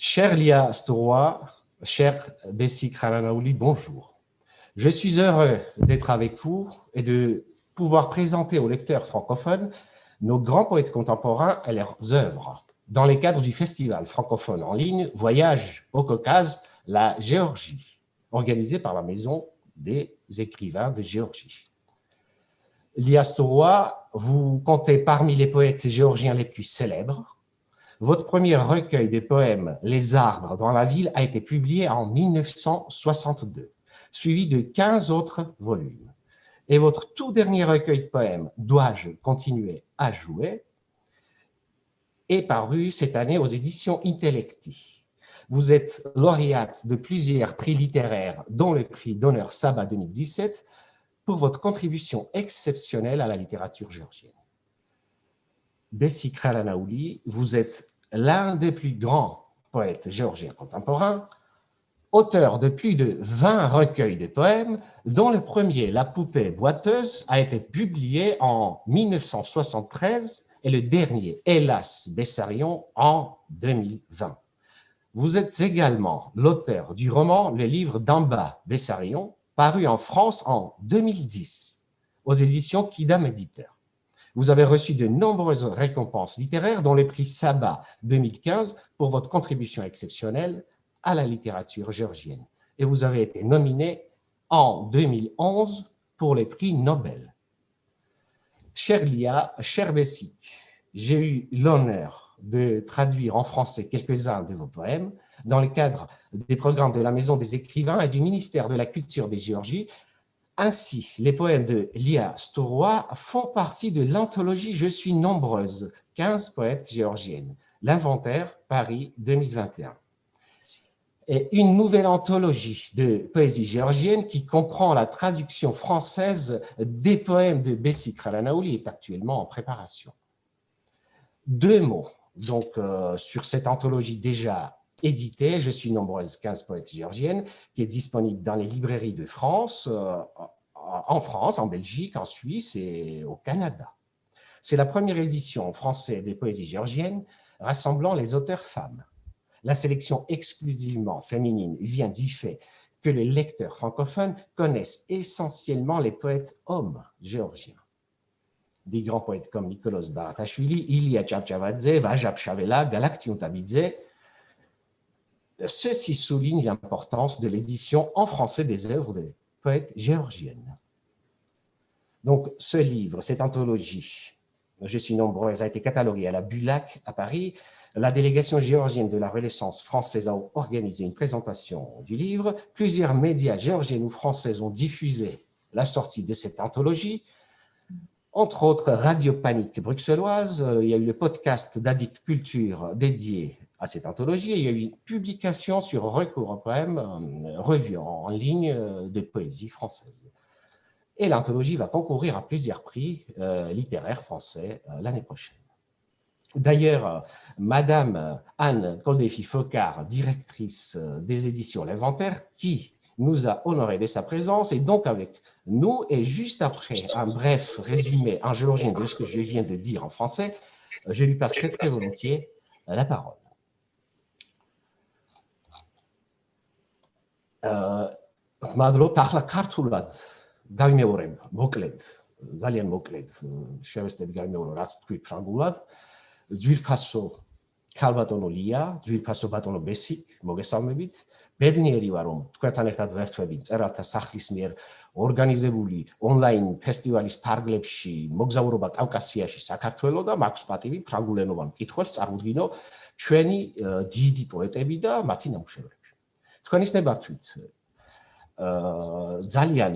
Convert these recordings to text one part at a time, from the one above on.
Cher Lia Storoa, cher Bessie Krananaouli, bonjour. Je suis heureux d'être avec vous et de pouvoir présenter aux lecteurs francophones nos grands poètes contemporains et leurs œuvres dans le cadre du festival francophone en ligne Voyage au Caucase, la Géorgie, organisé par la Maison des écrivains de Géorgie. Lia Storoa, vous comptez parmi les poètes géorgiens les plus célèbres. Votre premier recueil de poèmes, Les arbres dans la ville, a été publié en 1962, suivi de 15 autres volumes. Et votre tout dernier recueil de poèmes, Dois-je continuer à jouer, est paru cette année aux éditions Intellecti. Vous êtes lauréate de plusieurs prix littéraires, dont le prix d'honneur Saba 2017, pour votre contribution exceptionnelle à la littérature géorgienne. Bessie Krananaouli, vous êtes l'un des plus grands poètes géorgiens contemporains, auteur de plus de 20 recueils de poèmes, dont le premier, La poupée boiteuse, a été publié en 1973 et le dernier, Hélas Bessarion, en 2020. Vous êtes également l'auteur du roman Le livre d'Amba Bessarion, paru en France en 2010, aux éditions Kidam Éditeur. Vous avez reçu de nombreuses récompenses littéraires, dont le prix Saba 2015 pour votre contribution exceptionnelle à la littérature géorgienne. Et vous avez été nominé en 2011 pour les prix Nobel. Cher Lia, cher Bessie, j'ai eu l'honneur de traduire en français quelques-uns de vos poèmes dans le cadre des programmes de la Maison des écrivains et du ministère de la Culture de Géorgie. Ainsi, les poèmes de Lia Storoa font partie de l'anthologie Je suis nombreuse, 15 poètes géorgiennes, l'inventaire Paris 2021. Et une nouvelle anthologie de poésie géorgienne qui comprend la traduction française des poèmes de Bessie Krananaouli est actuellement en préparation. Deux mots donc, sur cette anthologie déjà éditée, Je suis nombreuse, 15 poètes géorgiennes, qui est disponible dans les librairies de France, en France, en Belgique, en Suisse et au Canada. C'est la première édition en français des poésies géorgiennes rassemblant les auteurs femmes. La sélection exclusivement féminine vient du fait que les lecteurs francophones connaissent essentiellement les poètes hommes géorgiens. Des grands poètes comme Nicolas Baratashvili, Ilia Tchavtchavadze, Vajab Shavela, Galaktion Tabidze. Ceci souligne l'importance de l'édition en français des œuvres des poètes géorgiennes. Donc, ce livre, cette anthologie, Je suis nombreuse, a été cataloguée à la Bulac à Paris. La délégation géorgienne de la Renaissance française a organisé une présentation du livre. Plusieurs médias géorgiens ou français ont diffusé la sortie de cette anthologie. Entre autres, Radio Panique bruxelloise, il y a eu le podcast d'Addict Culture dédié à cette anthologie. Il y a eu une publication sur Recours au poème, revue en ligne de poésie française. Et l'anthologie va concourir à plusieurs prix littéraires français l'année prochaine. D'ailleurs, Madame Anne Koldefi-Focard, directrice des éditions L'Inventaire, qui nous a honoré de sa présence, est donc avec nous. Et juste après un bref résumé en géorgien de ce que je viens de dire en français, je lui passerai très volontiers la parole. Madlo tahla kartulat გავიმეორებ მოკლედ, ძალიან მოკლედ შევესწრებ გავიმეორო რაც თქვი ფრანგულად. ძვირფასო ქალბატონო ლია, ძვირფასო ბატონო ბესი, მოგესალმებით. ბედნიერი ვარ, რომ თქვენთან ერთად ვერთვები მწერალთა სახლის მიერ ორგანიზებული ონლაინ ფესტივალის ფარგლებში მოგზაურობა კავკასიაში, საქართველოს და მაქვს პატივი ფრანგულენოვან მკითხველს წარუდგინო ჩვენი დიდი პოეტები და მათი ნამუშევრები. თქვენის ნებართვით ძალიან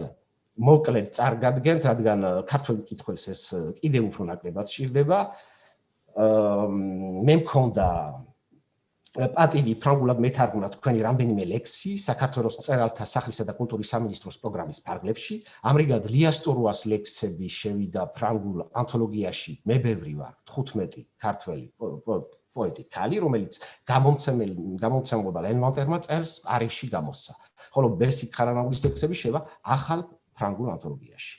მოკლედ წარგადგენთ, რადგან ქართულ მკითხველს ეს კიდევ უფრო ნაკლებად სჭირდება. მე მქონდა პატივი ფრანგულად მეთარგმნა თქვენი რამდენიმე ლექსი საქართველოს მწერალთა სახლისა და კულტურის სამინისტროს პროგრამის ფარგლებში. ამრიგად, ლია სტოროას ლექსები შევიდა ფრანგულ ანთოლოგიაში მე ბევრი ვარ, 15 ქართველი პოეტი ქალი, რომელიც გამომცემლობა ლენვანტერმა წელს პარიზში გამოსცა. ხოლო ბესი ქარანაულის ლექსები შევა ახალ ფრანგულ ანთოლოგიაში.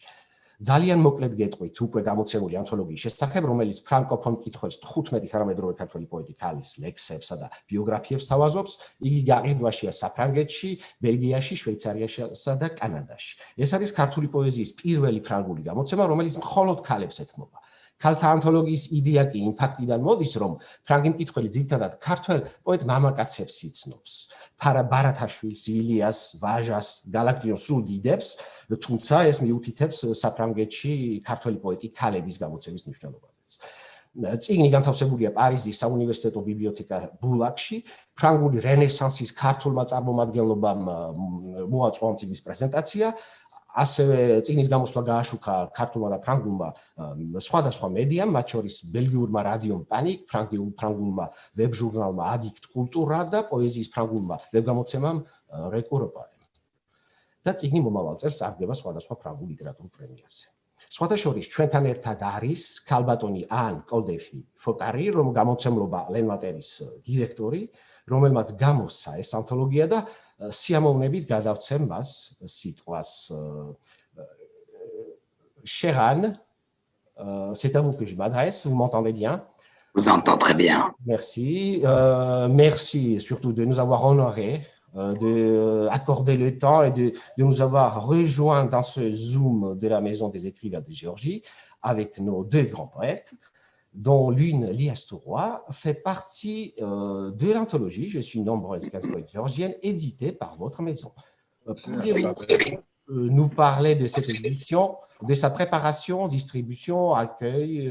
ძალიან მოკლედ გეტყვით უკვე გამოცემული ანთოლოგიის შესახებ, რომელიც ფრანკოფონ მკითხველს 15 თანამედროვე ქართველი პოეტი ქალის ლექსებსა და ბიოგრაფიებს თავაზობს. იგი გაყიდვაშია საფრანგეთში, ბელგიაში, შვეიცარიასა და კანადაში. ეს არის ქართული პოეზიის პირველი ფრანგული გამოცემა, რომელიც მხოლოდ ქალებს ეთმობა. ქალთა ანთოლოგიის იდეა კი იმ ფაქტიდან მოდის, რომ ფრანგი მკითხველი ძირითადად ქართველ პოეტ მამაკაცებს იცნობს. ბარათაშვილს, ილიას, ვაჟას, გალაქტიონ სულ დიდებს, თუმცა ეს მიუთითებს საფრანგეთში ქართველი პოეტი ქალების გამოცემის მნიშვნელობაზეც. წიგნი განთავსებულია პარიზის საუნივერსიტეტო ბიბლიოთეკა ბულაკში, ფრანგული რენესანსის ქართულმა წარმომადგენლობამ მოაწყო ამ წიგნის პრეზენტაცია. ასევე წიგნის გამოსვლა გააშუქა ქართულმა და ფრანგულმა სხვადასხვა მედიამ, მათ შორის ბელგიურმა რადიომ პანიკ, ფრანგულმა ვებჟურნალმა ადიქტ კულტურა და პოეზიის ფრანგულმა ვებგამოცემამ რეკუროპარემ. და წიგნი მომავალ წელს წარდგება სხვადასხვა ფრანგულ ლიტერატურულ პრემიაზე. სხვათა შორის ჩვენთან ერთად არის ქალბატონი ან კოლდეფი ფოკარი, რომ გამოცემლობა ლენმატერის დირექტორი, რომელმაც გამოსცა ეს ანთოლოგია და სიამოვნებით გადავცემ მას სიტყვას. Cher Anne, c'est à vous que je m'adresse, vous m'entendez bien? Vous entends très bien. Merci. Merci surtout de nous avoir honorés, d'accorder le temps et de nous avoir rejoints dans ce Zoom de la Maison des écrivains de Géorgie avec nos deux grands poètes, dont l'une, Lias Touroy, fait partie de l'anthologie Je suis une nombreuse poète géorgienne, éditée par votre maison. Pourriez-vous nous parler de cette édition, de sa préparation, distribution, accueil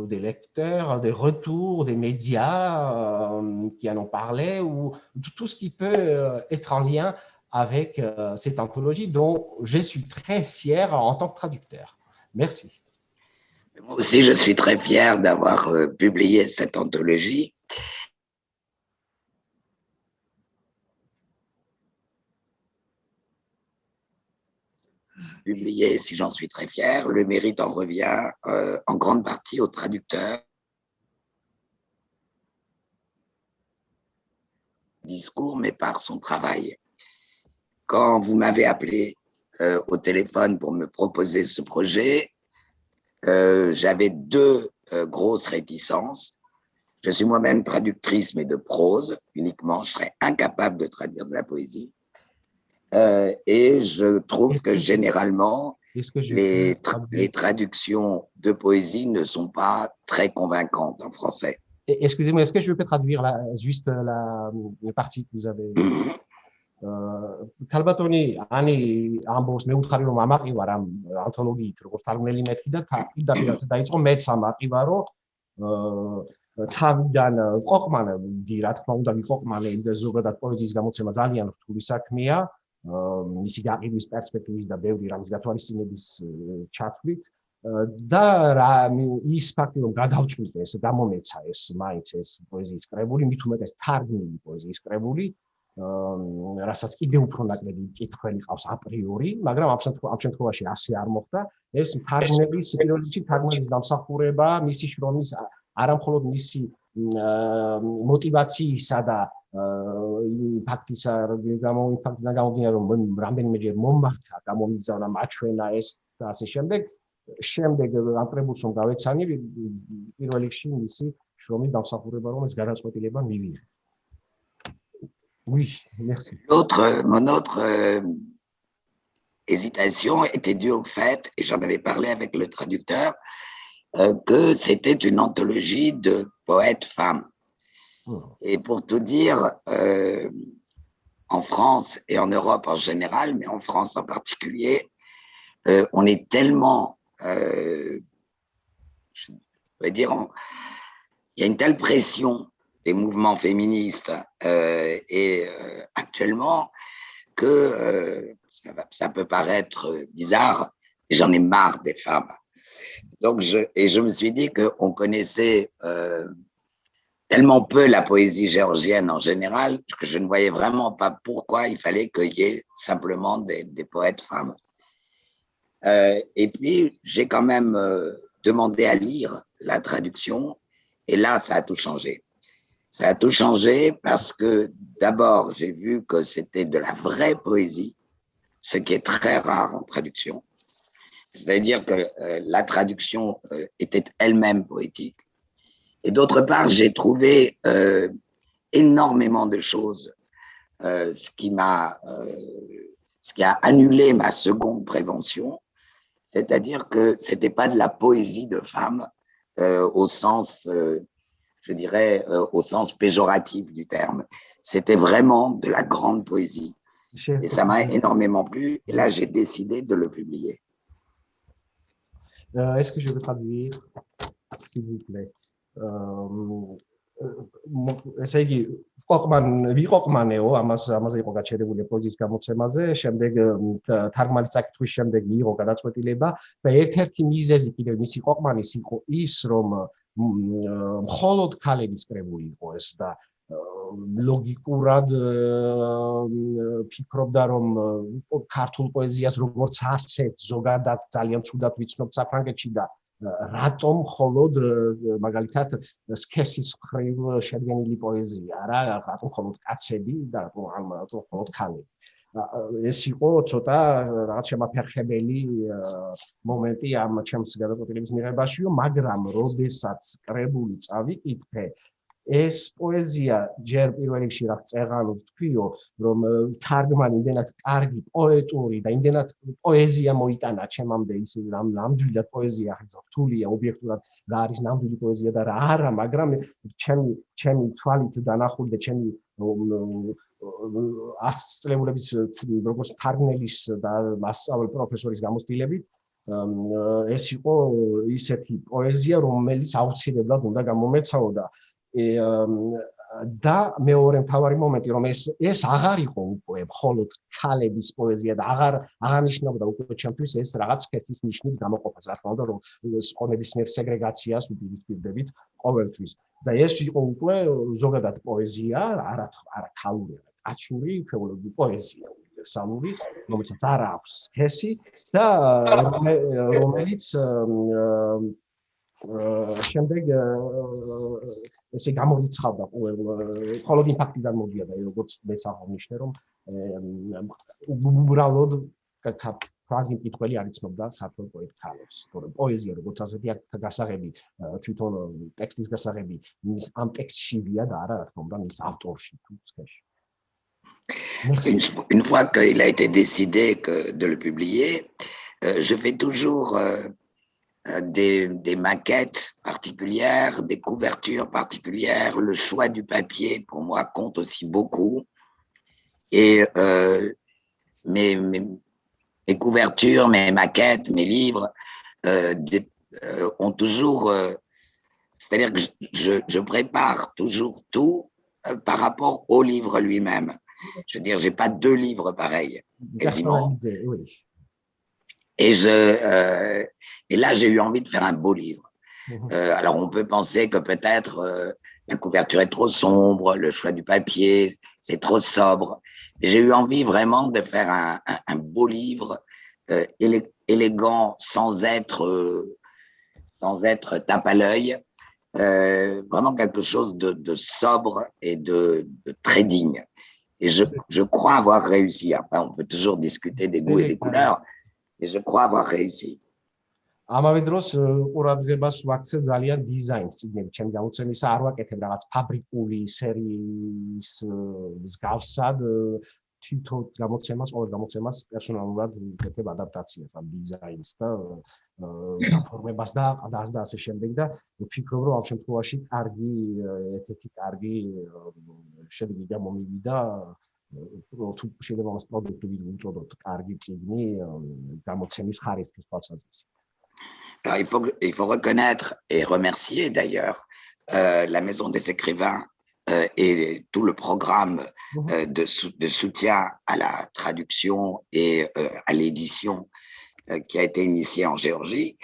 des lecteurs, des retours, des médias qui en ont parlé, ou tout ce qui peut être en lien avec cette anthologie dont je suis très fier en tant que traducteur. Merci. Moi aussi, je suis très fier d'avoir publié cette anthologie. Publié, si j'en suis très fier, le mérite en revient en grande partie au traducteur. Discours, mais par son travail. Quand vous m'avez appelé au téléphone pour me proposer ce projet, j'avais deux grosses réticences. Je suis moi-même traductrice, mais de prose uniquement. Je serais incapable de traduire de la poésie. Et je trouve que généralement, les traductions de poésie ne sont pas très convaincantes en français. Excusez-moi, est-ce que je peux traduire juste la partie que vous avez... ქალბატონი ანი ამბობს მე უთხარი რომ ამაყივარ ამ ანთოლოგიით როგორც თარგმნელი მეთქი და პირდაპირ დაიწყო მეც ამაყივა რომ თავიდან ყოყმანდი რა თქმა უნდა ვიყოყმანე და ზოგადად პოეზიის გამოცემა ძალიან რთული საქმეა მისი გაყიდვის პერსპექტივის და ბევრი რამის გათვალისწინების ჩათვლით და ის ფაქტი რომ გადავწყვიტე ეს გამომეცა ეს მაინც ეს პოეზიის კრებული მით უმეტეს თარგმნილი პოეზიის კრებული რასაც კიდევ უფრო ნაკლები მკითხველი ყავს აპრიორი, მაგრამ ამ შემთხვევაში ასე არ მოხდა. ეს თარგმნების პირველ რიგში თარგმნების დამსახურება, მისი შრომის არამხოლოდ მისი მოტივაციისა და ფაქტისა ფაქტიდან გამომდინარე რომ რამდენიმეჯერ მომმართა, გამომიგზავნა, მაჩვენა ეს და ასე შემდეგ. შემდეგ ამ კრებულს რომ გავეცანი, პირველ რიგში მისი შრომის დამსახურება, რომ ეს გადაწყვეტილება მივიღე. Oui, merci. Mon autre hésitation était due au fait, et j'en avais parlé avec le traducteur, que c'était une anthologie de poètes femmes. Et pour tout dire, en France et en Europe en général, mais en France en particulier, on est tellement, je vais dire, il y a une telle pression des mouvements féministes actuellement que ça peut paraître bizarre, et j'en ai marre des femmes. Donc je me suis dit qu'on connaissait tellement peu la poésie géorgienne en général que je ne voyais vraiment pas pourquoi il fallait qu'il y ait simplement des poètes femmes. Et puis j'ai quand même demandé à lire la traduction et là ça a tout changé. Ça a tout changé parce que d'abord, j'ai vu que c'était de la vraie poésie, ce qui est très rare en traduction. c'est-à-dire que la traduction était elle-même poétique. Et d'autre part, j'ai trouvé énormément de choses, ce qui a annulé ma seconde prévention, c'est-à-dire que ce n'était pas de la poésie de femme au sens, je dirais, au sens péjoratif du terme. C'était vraiment de la grande poésie. Et ça m'a énormément plu. Et là, j'ai décidé de le publier. Est-ce que je peux traduire, s'il vous plaît? ესე იგი, ვიყოყმანეო ამაზე იყო გაჩერებული პოზიციის გამოცემაზე, შემდეგ თარგმანის წაკითხვის შემდეგ მიიღო გადაწყვეტილება და ერთ-ერთი მიზეზი კიდევ მისი ყოფმანის იყო ის, რომ მხოლოდ ქალების კრებული იყო ეს და ლოგიკურად ფიქრობდა, რომ ქართულ პოეზიას როგორც ასეთ ზოგადად ძალიან ცუდად ვიცნობთ საფრანგეთში და რატომ მხოლოდ მაგალითად სქესის მხრივ შედგენილი პოეზია რა, რატომ მხოლოდ კაცები და რატომ მხოლოდ ქალები. ეს იყო ცოტა რაღაც შემაფერხებელი მომენტი ამ ჩემს გადაწყვეტილების მიღებაშიო, მაგრამ როდესაც კრებული წავიკითხე, ეს პოეზია ჯერ პირველ რიგში რა წეღანով თქვიო, რომ თარგმანი იმდენად კარგი პოეტური და იმდენად პოეზია მოიტანა ჩემამდე, ის ნამდვილად პოეზია რთულია ობიექტურად რა არის ნამდვილი პოეზია და რა არა, მაგრამ ჩემი თვალით დანახული და ჩემი ასწლეულების როგორც თარგმნელის და მასწავლებელი პროფესორის გამოცდილებით ეს იყო ისეთი პოეზია, რომელიც აუცილებლად უნდა გამომეცაოდა. და მეორე მთავარი მომენტი, რომ ეს აღარ იყო უკვე მხოლოდ ქალების პოეზია და აღარ ნიშნავდა უკვე ჩემთვის ეს რაღაც სქესის ნიშნით გამოყოფას, რა თქმა უნდა, რომ ყონებისმიერ სეგრეგაციას უპირისპირდებით ყოველთვის. და ეს იყო უკვე ზოგადად პოეზია, არა ქალური, კაცური პოეზია უნივერსალური, რომელსაც არ აქვს სქესი და რომელიც შემდეგ ესე გამორიცხავდა მხოლოდ იმ ფაქტიდან მოდიოდა, როგორც მეც აღნიშნე, რომ უბრალოდ ფრანგი მკითხველი არ იცნობდა ქართულ პოეტ ქალებს. პოეზია როგორც ასეთი გასაღები, თვითონ ტექსტის გასაღები ამ ტექსტშივია და არა, რა თქმა უნდა, მის ავტორში თუ სქესში. Une fois qu'il a été décidé de le publier, je fais toujours des maquettes particulières, des couvertures particulières. Le choix du papier, pour moi, compte aussi beaucoup. Et mes couvertures, mes maquettes, mes livres ont toujours... c'est-à-dire que je prépare toujours tout par rapport au livre lui-même. Je veux dire, je n'ai pas deux livres pareils, quasiment. Et là, j'ai eu envie de faire un beau livre. Alors, on peut penser que peut-être la couverture est trop sombre, le choix du papier, c'est trop sobre. J'ai eu envie vraiment de faire un beau livre élégant, sans être tape à l'œil. Vraiment quelque chose de sobre et de très digne. Et je crois avoir réussi. Après, on peut toujours discuter des goûts et des couleurs, mais je crois avoir réussi. ამავე დროს ყურადღებას ვაქცევ ძალიან დიზაინს წიგნები ჩემი გამოცემისა, არ ვაკეთებ რაღაც ფაბრიკული სერიის მსგავსად თვითონ გამოცემას, ყოველ გამოცემას პერსონალურად ვკეთებ ადაპტაციას ამ დიზაინს და გაფორმებას და ასე შემდეგ და ვფიქრობ, რომ ამ შემთხვევაში ერთ-ერთი კარგი შედეგი გამომივიდა, თუ შეიძლება მას პროდუქტი ვუწოდოთ კარგი წიგნი გამოცემის ხარისხის თვალსაზრისით. Il faut reconnaître et remercier d'ailleurs la Maison des écrivains et tout le programme de soutien à la traduction et à l'édition qui a été initié en Géorgie,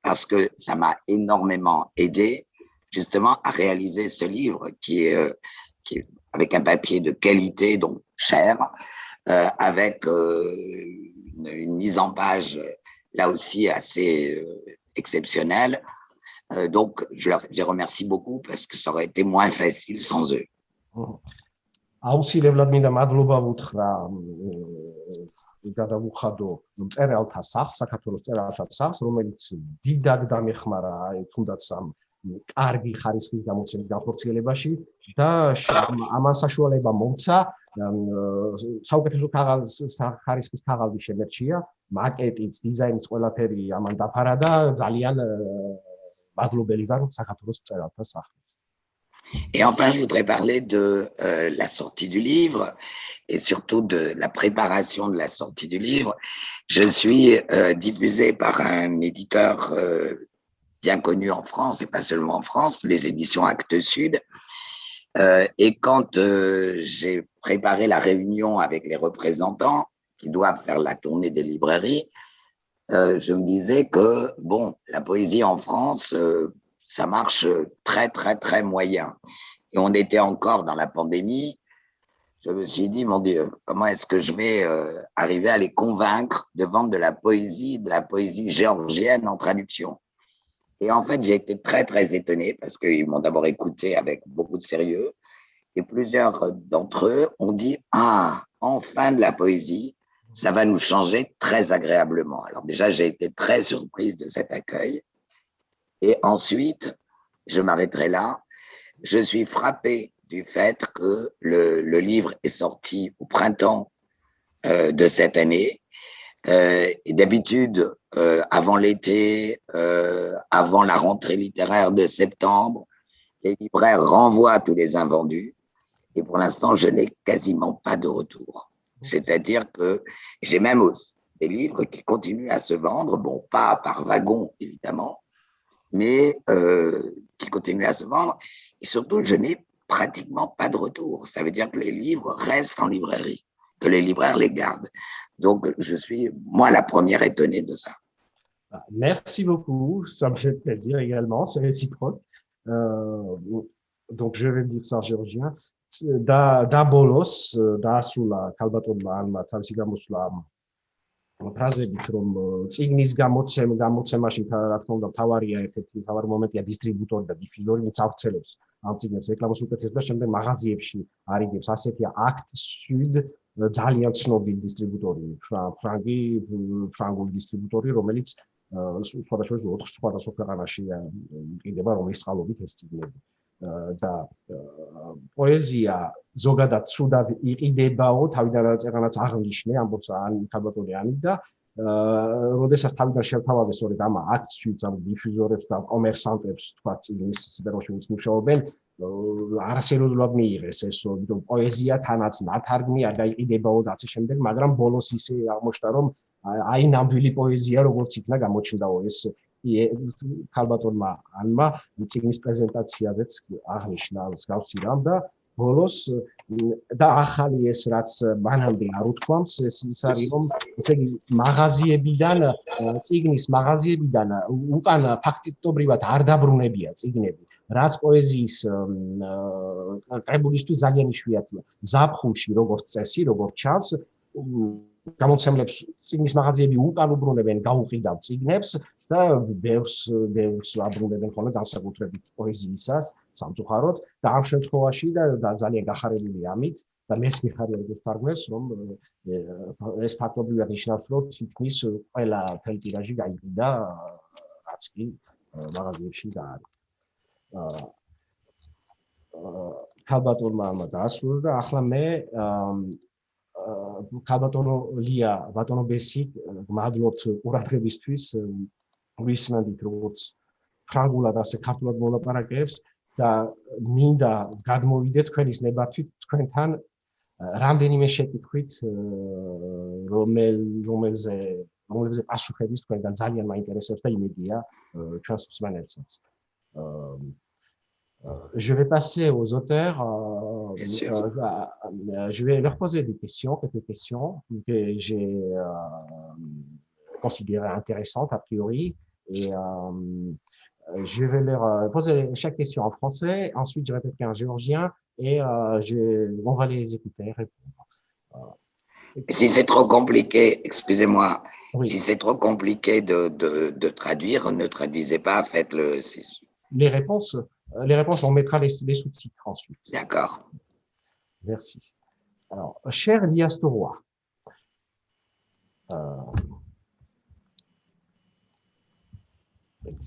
parce que ça m'a énormément aidé justement à réaliser ce livre qui est avec un papier de qualité, donc cher, avec une mise en page là aussi assez exceptionnelle. Donc, je les remercie beaucoup parce que ça aurait été moins facile sans eux. აუცილებლად მინდა მადლობა ვუთხრა გადავუხადო მწერალთა სახლს, საქართველოს მწერალთა სახლს, რომელიც დიდად დამეხმარა თუნდაც ამ კარგი ხარისხის გამოცემის განხორციელებაში და ამან საშუალება მომცა საუკეთესო ხარისხის ქაღალდი შემერჩია, მაკეტიც, დიზაინიც ყველაფერი ამან დაფარა და ძალიან მადლობელი ვარ საქართველოს მწერალთა სახლის. Et enfin, je voudrais parler de la sortie du livre et surtout de la préparation de la sortie du livre. Je suis diffusé par un éditeur bien connu en France et pas seulement en France, les éditions Actes Sud. Et quand j'ai préparé la réunion avec les représentants qui doivent faire la tournée des librairies, je me disais que, bon, la poésie en France, ça marche très, très, très moyen. Et on était encore dans la pandémie. Je me suis dit, mon Dieu, comment est-ce que je vais arriver à les convaincre de vendre de la poésie géorgienne en traduction? Et en fait, j'ai été très, très étonné parce qu'ils m'ont d'abord écouté avec beaucoup de sérieux. Et plusieurs d'entre eux ont dit, ah, enfin de la poésie, ça va nous changer très agréablement. Alors déjà, j'ai été très surprise de cet accueil. Et ensuite, je m'arrêterai là, je suis frappé du fait que le livre est sorti au printemps de cette année. Et d'habitude, avant l'été, avant la rentrée littéraire de septembre, les libraires renvoient tous les invendus. Et pour l'instant, je n'ai quasiment pas de retour. C'est-à-dire que j'ai même aussi des livres qui continuent à se vendre, bon, pas par wagon, évidemment, mais qui continuent à se vendre. Et surtout, je n'ai pratiquement pas de retour. Ça veut dire que les livres restent en librairie, que les libraires les gardent. Donc, je suis, moi, la première étonnée de ça. Merci beaucoup. Ça me fait plaisir également. C'est réciproque. Donc, je vais dire ça en géorgien. Da bolos, da asula, kalbatonma anma თავისი გამოსვლა ფრაზებით, რომ წიგნის გამოცემაში რა თქმა უნდა თავარია ერთ-ერთი თავარი მომენტია დისტრიბუტორი და დიფიზორი, ვინც ავრცელებს ამ წიგნებს, რეკლამას უკეთებს და შემდეგ მაღაზიებში არიგებს. ასეთია Act Sud, ძალიან ცნობილი დისტრიბუტორი, ფრანგული დისტრიბუტორი, რომელიც სხვადასხვა 4 სხვადასხვა ქვეყანაში იყიდება, რომლის წყალობით ეს წიგნები. და პოეზია ზოგადად ცუდად იყიდებაო, თავიდან რაღაცა აღნიშნე, ამბობს ქალბატონი ანი და როდესაც თავიდან შევთავაზე სწორედ ამ აქციებს, ამ დიფუზორებს და კომერსანტებს, თქვა წიგნის სფეროში მუშაობენ, არასერიოზულად მიიღეს ეს, იმიტომ პოეზია თანაც ნათარგმნი არ დაიყიდებაო და ასე შემდეგ, მაგრამ ბოლოს ისე აღმოჩნდა, რომ აი ნამდვილი პოეზია როგორც იქნა გამოჩნდაო ეს ქალბატონმა ანმა წიგნის პრეზენტაციაზეც აღნიშნა მსგავსი რამ და ბოლოს და ახალი ეს რაც მანამდე არ უთქვამს ეს არის რომ ესე იგი მაღაზიებიდან წიგნის მაღაზიებიდან უკან ფაქტობრივად არ დაბრუნებია წიგნები რაც პოეზიის კრებულისთვის ძალიან იშვიათია ზაფხულში როგორც წესი როგორც ჩანს გამოცემლებს წიგნის მაღაზიები უკან უბრუნებენ გაუყიდავ წიგნებს და ბევრს აბრუნებენ ხოლმე განსაკუთრებით პოეზიისას სამწუხაროდ და ამ შემთხვევაში და ძალიან გახარებული ამით და მეც მიხარია როგორც თარგმნელს რომ ეს ფაქტობრივად ნიშნავს რომ თითქმის ყველა მთელი ტირაჟი გაიყიდა რაც კი მაღაზიებში გაარეს ქალბატონმა დაასრულა და ახლა მე ქალბატონო ლია ბატონო ბესი მადლობთ ყურადღებისთვის ვისმენთ როგორც ფრანგულად ასე ქართულად მოლაპარაკებს და მინდა გადმოვიდეთ თქვენის ნებართვით თქვენთან რამდენიმე შეკითხვით რომელზე პასუხების თქვენგან ძალიან მაინტერესებს და იმედია ჩვენს მსმენელსაც Je vais passer aux auteurs. Je vais leur poser des questions, quelques questions que j'ai considérées intéressantes a priori. Et je vais leur poser chaque question en français. Ensuite, je répéterai en géorgien et on va les écouter et répondre. Si c'est trop compliqué, excusez-moi, oui. Si c'est trop compliqué de traduire, ne traduisez pas, faites-le. Les réponses, on mettra les sous-titres ensuite. D'accord. Merci. Alors, cher Lias Toroy,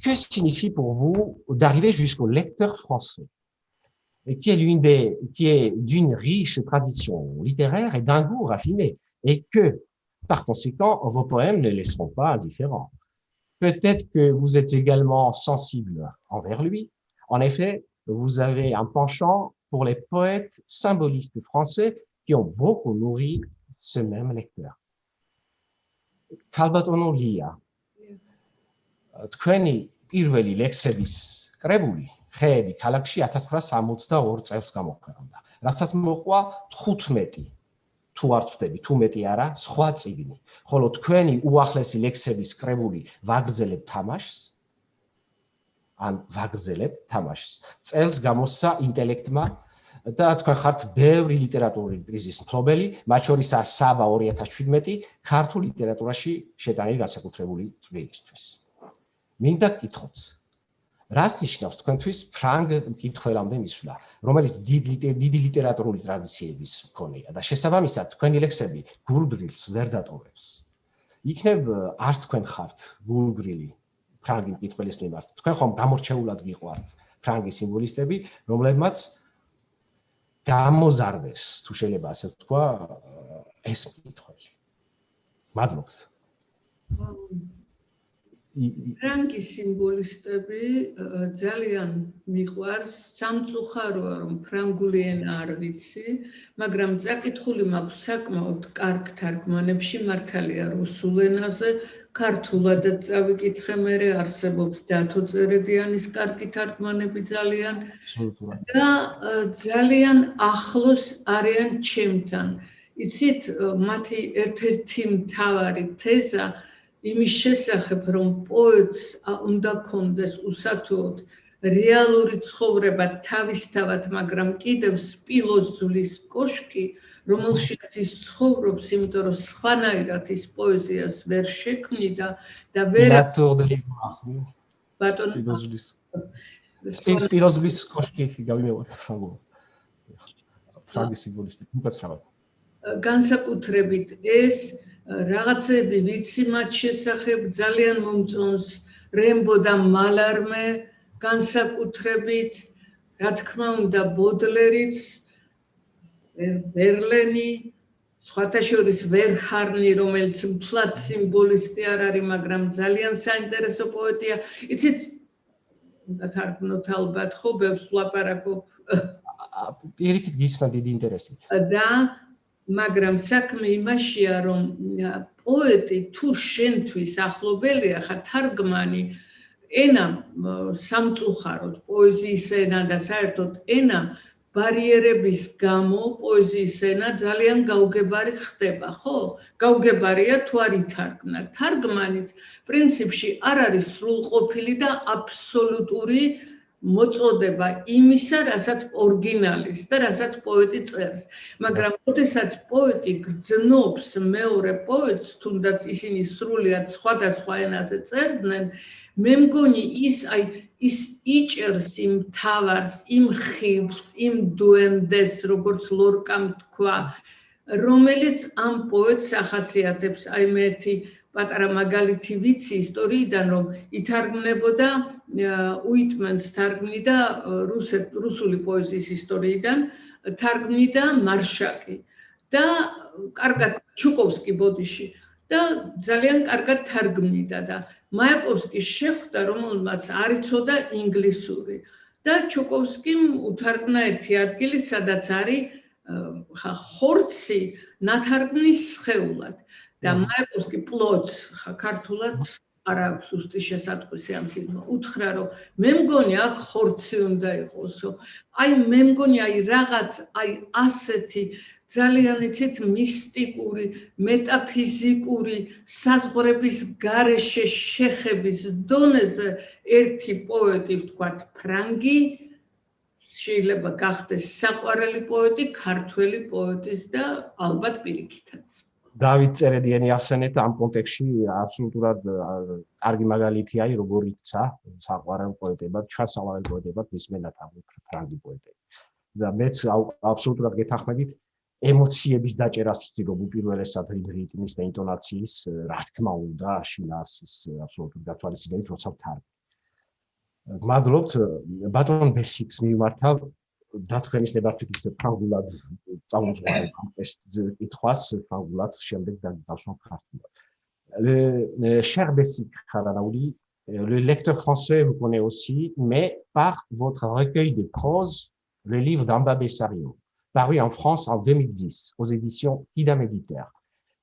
que signifie pour vous d'arriver jusqu'au lecteur français, et qui est d'une riche tradition littéraire et d'un goût raffiné, et que, par conséquent, vos poèmes ne laisseront pas indifférents. Peut-être que vous êtes également sensible envers lui. En effet, vous avez un penchant pour les poètes symbolistes français qui ont beaucoup nourri ce même lecteur. Kalbatonul Lia, თქვენი პირველი ლექსების კრებული ხეები ქალაქში 1962 წელს გამოქვეყნდა, რასაც მოყვა 15 თუ არ ვწდები, თუ მეტი არა, სხვა წიგნი. ხოლო თქვენი უახლესი ლექსების კრებული ვაგრძელებ თამაშს, ან ვაგრძელებ თამაშს, წელს გამოსცა ინტელექტმა და თქვენ ხართ ბევრი ლიტერატურული პრიზის მფლობელი, მათ შორისაა საბა 2017 ქართულ ლიტერატურაში შეტანილი განსაკუთრებული წვლილისთვის. მინდა გკითხოთ, რას ნიშნავს თქვენთვის ფრანგ მკითხველამდე მისვლა, რომელიც დიდი ლიტერატურული ტრადიციების მქონეა და შესაბამისად თქვენი ლექსები გულგრილს ვერ დატოვებს. იქნებ არც თქვენ ხართ გულგრილი ფრანგი მკითხველის მიმართ. თქვენ ხომ გამორჩეულად გიყვართ ფრანგი სიმბოლისტები, რომლებმაც გამოზარდეს, თუ შეიძლება ასე ვთქვა, ეს მკითხველი. მადლობთ. ფრანგი სიმბოლისტები ძალიან მიყვარს, სამწუხაროა რომ ფრანგული ენა არ ვიცი, მაგრამ წაკითხული მაქვს საკმაოდ კარგ თარგმანებში, მართალია რუსულ ენაზე, ქართულადაც წავიკითხე, მერე არსებობს დათო წერედიანის კარგი თარგმანები ძალიან და ძალიან ახლოს არიან ჩემთან. იცით, მათი ერთ-ერთი მთავარი თეზა იმის შესახებ, რომ პოეტს უნდა ქონდეს უსათუოდ რეალური ცხოვრება თავისთავად, მაგრამ კიდევ სპილოზულის კოშკი, რომელშიც ის ცხოვრობს, იმიტომ რომ სხვანაირად ის პოეზიას ვერ შექმნიდა და ვერ სპილოზულის კოშკი გავიმეორე ფრანგულად. ფრანგი სიმბოლისტი, უკაცრავად. განსაკუთრებით ეს რაღაცები ვიცი მათ შესახებ, ძალიან მომწონს რემბო და მალარმე, განსაკუთრებით, რა თქმა უნდა, ბოდლერიც, ვერლენი, სხვათა შორის ვერჰარნი, რომელიც მთლად სიმბოლისტი არ არის, მაგრამ ძალიან საინტერესო პოეტია. იცით, უნდა თარგმნოთ ალბათ, ხო, ბევრს ვლაპარაკობ. პირიქით გისმა დიდი ინტერესით. და მაგრამ საქმე იმაშია, რომ პოეტი თუ შენთვის ახლობელია, ხა თარგმანი, ენა სამწუხაროდ, პოეზიის ენა და საერთოდ ენა ბარიერების გამო პოეზიის ენა ძალიან გაუგებარი ხდება, ხო? გაუგებარია თუ არ ითარგმნა. თარგმანიც პრინციპში არ არის სრულყოფილი და აბსოლუტური მოწოდება იმისა, რასაც ორიგინალის და რასაც პოეტი წერს. მაგრამ როდესაც პოეტი გრძნობს მეორე პოეტს, თუნდაც ისინი სრულიად სხვადასხვა ენაზე წერდნენ, მე მგონი ის იჭერს იმ თავარს, იმ ხიბლს, იმ დუენდეს, როგორც ლორკამ თქვა, რომელიც ამ პოეტს ახასიათებს. აი მე ერთი პატარა მაგალითი ვიცი ისტორიიდან, რომ ითარგმნებოდა უიტმენს თარგმნიდა რუსული პოეზიის ისტორიიდან, თარგმნიდა მარშაკი და კარგად ჩუკოვსკი ბოდიში და ძალიან კარგად თარგმნიდა და მაიაკოვსკი შეხვდა, რომელმაც არ იცოდა ინგლისური და ჩუკოვსკიმ უთარგმნა ერთი ადგილი, სადაც არის ხორცი ნათარგმნის სხეულად. და მაიაკოვსკი პლოც ქართულად არ აქვს უსტი შესატყვისი ამ სიტყვა. უთხრა, რომ მე მგონი აქ ხორცი უნდა იყოსო. აი მე მგონი რაღაც ასეთი ძალიან იცით მისტიკური, მეტაფიზიკური საზღვრების გარეშე შეხების დონეზე ერთი პოეტი, ვთქვათ, ფრანგი, შეიძლება გახდეს საყვარელი პოეტი, ქართველი პოეტის და ალბათ პირიქითაც. დავით წერედიანი ახსენეთ ამ კონტექსში აბსოლუტურად კარგი მაგალითია, როგორ იქცა საყვარელ პოეტებად, ჩვენ საყვარელ პოეტებად მისმენათ ამ ფრანგი პოეტები. და მეც აბსოლუტურად გეთანხმებით, ემოციების დაჭერას ვცდილობ უპირველესად რიტმის და ინტონაციის, რა თქმა უნდა, შინაარსის აბსოლუტურად გათვალისწინებით, როცა ვთარგმნ. მადლობთ ბატონ ბესიკს მიმართავ და თქვენის ნებართვით ფრანგულად წავუძღვარი ამ ტესტზე კითხვას ფრანგულად შემდეგ დავსვამ ქართულად. Cher Bessic Kharanaouli, le lecteur français vous connaît aussi, mais par votre recueil de prose, le livre d'Amba Bessarion, paru en France en 2010 aux éditions Kidam Éditeur.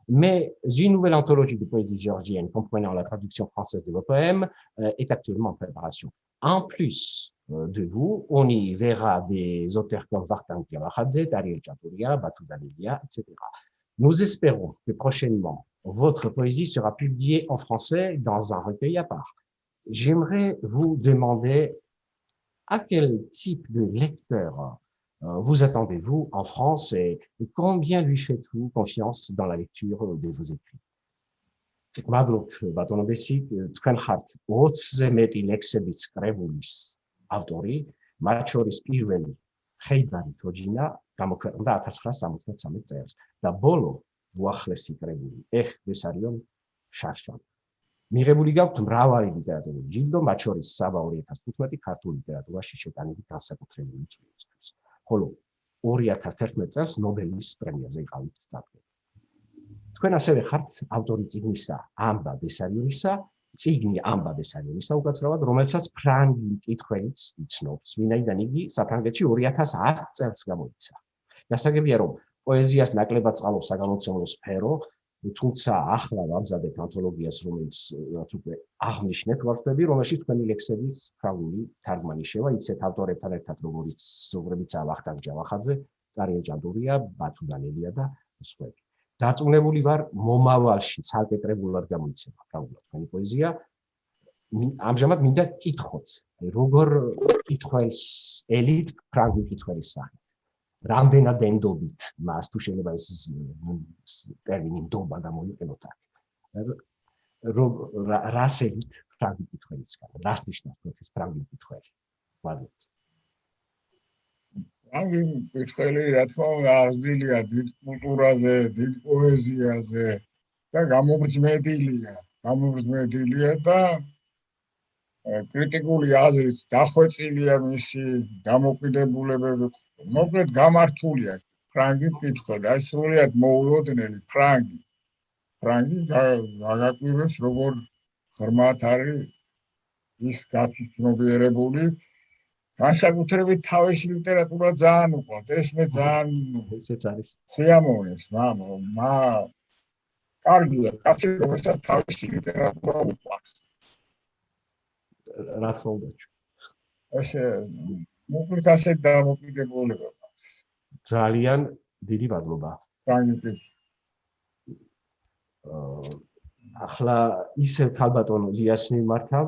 Mais une nouvelle anthologie de poésie géorgienne comprenant la traduction française de vos poèmes est actuellement en préparation. En plus de vous, on y verra des auteurs comme Vartan Kiavachadze, Ariel Chaturia, Batu Dalelia, etc. Nous espérons que prochainement, votre poésie sera publiée en français dans un recueil à part. J'aimerais vous demander à quel type de lecteur vous attendez-vous en France et combien lui faites-vous confiance dans la lecture de vos écrits? მადლობთ ბატონო ბესი, თქვენ ხართ 20-ზე მეტი ლექსების კრებულის ავტორი, მათ შორის პირველი ხეიდარი თოჯინა გამოქვეყნდა 1973 წელს და ბოლო უახლესი კრებული ეხ ბესარიონ შარშან. მიღებული გაქვთ მრავალი ლიტერატურული ჯილდო, მათ შორის საბა 2015 ქართულ ლიტერატურაში შეტანილი განსაკუთრებული წვლილისთვის. ხოლო 2011 წელს ნობელის პრემიაზე იყავით წარდგენილი. თქვენ ასევე ხართ ავტორი წიგნისა ამბა ბესარიონისა, წიგნი ამბა ბესარიონისა უკაცრავად, რომელსაც ფრანგი მკითხველიც იცნობს, ვინაიდან იგი საფრანგეთში 2010 წელს გამოიცა. გასაგებია, რომ პოეზიას ნაკლებად წყალობს საგამომცემლო სფერო, თუმცა ახლა ვამზადებ ანთოლოგიას, რომელიც უკვე აღნიშნეთ ვარსკვლავები, რომელშიც თქვენი ლექსების ფრანგული თარგმანი შევა, ისეთ ავტორებთან ერთად, როგორიც ზოგრებიცა ვახტანგ ჯავახაძე, წარიელ ჯანდურია, ბათუ დანელია და სხვები. დარწმუნებული ვარ, მომავალში ცალკე კრებულად გამოიცემა ფრანგულად თქვენი პოეზია. ამჟამად მინდა გკითხოთ, როგორ კითხველს ელით ფრანგული კითხველის სახით. რამდენად ენდობით მას, თუ შეიძლება ეს ტერმინი ნდობა გამოიყენოთ აქ. რას ელით ფრანგული კითხველისგან, რას ნიშნავს თქვენთვის ფრანგული კითხველი? მადლობთ. ფრანგი კითხველი, რა თქმა უნდა, აღზრდილია დიდ კულტურაზე, დიდ პოეზიაზე და გამომგრძმედილია და კრიტიკული აზრით დახვეწილია მისი დამოკიდებულებები. მოკლედ გამართულია ფრანგი კითხველი, აი სრულიად მოულოდნელი ფრანგი გაგაკვირვებს, როგორ ღრმად არის ის გაცნობიერებული. განსაკუთრებით თავისი ლიტერატურა ძალიან უყვართ, ეს მე ძალიან ესეც არის. სიამოვნებს, კარგია, კაცი რომელსაც თავისი ლიტერატურა უყვარს. რა თქმა უნდა. ესე მოკლედ ასე დამოკიდებულება. ძალიან დიდი მადლობა. ფრანგი. ახლა ისევ ქალბატონ ლიას მიმართავ.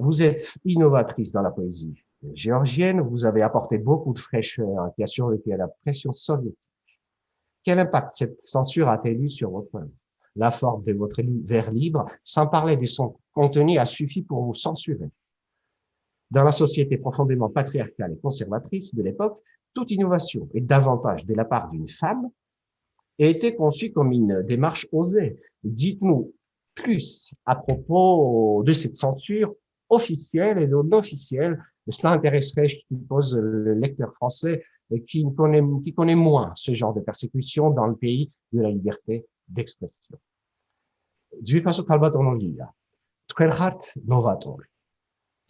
Vous êtes innovatrice dans la poésie géorgienne, vous avez apporté beaucoup de fraîcheur qui a survécu à la pression soviétique. Quel impact cette censure a-t-elle eu sur votre œuvre? La forme de votre vers libre, sans parler de son contenu, a suffi pour vous censurer. Dans la société profondément patriarcale et conservatrice de l'époque, toute innovation, et davantage de la part d'une femme, a été conçue comme une démarche osée. Dites-nous plus à propos de cette censure officielle et non officielle. Cela intéresserait, je suppose, le lecteur français qui connaît moins ce genre de persécution dans le pays de la liberté d'expression. ძვირფასო ქალბატონო ლია, თქვენ ხართ ნოვატორი.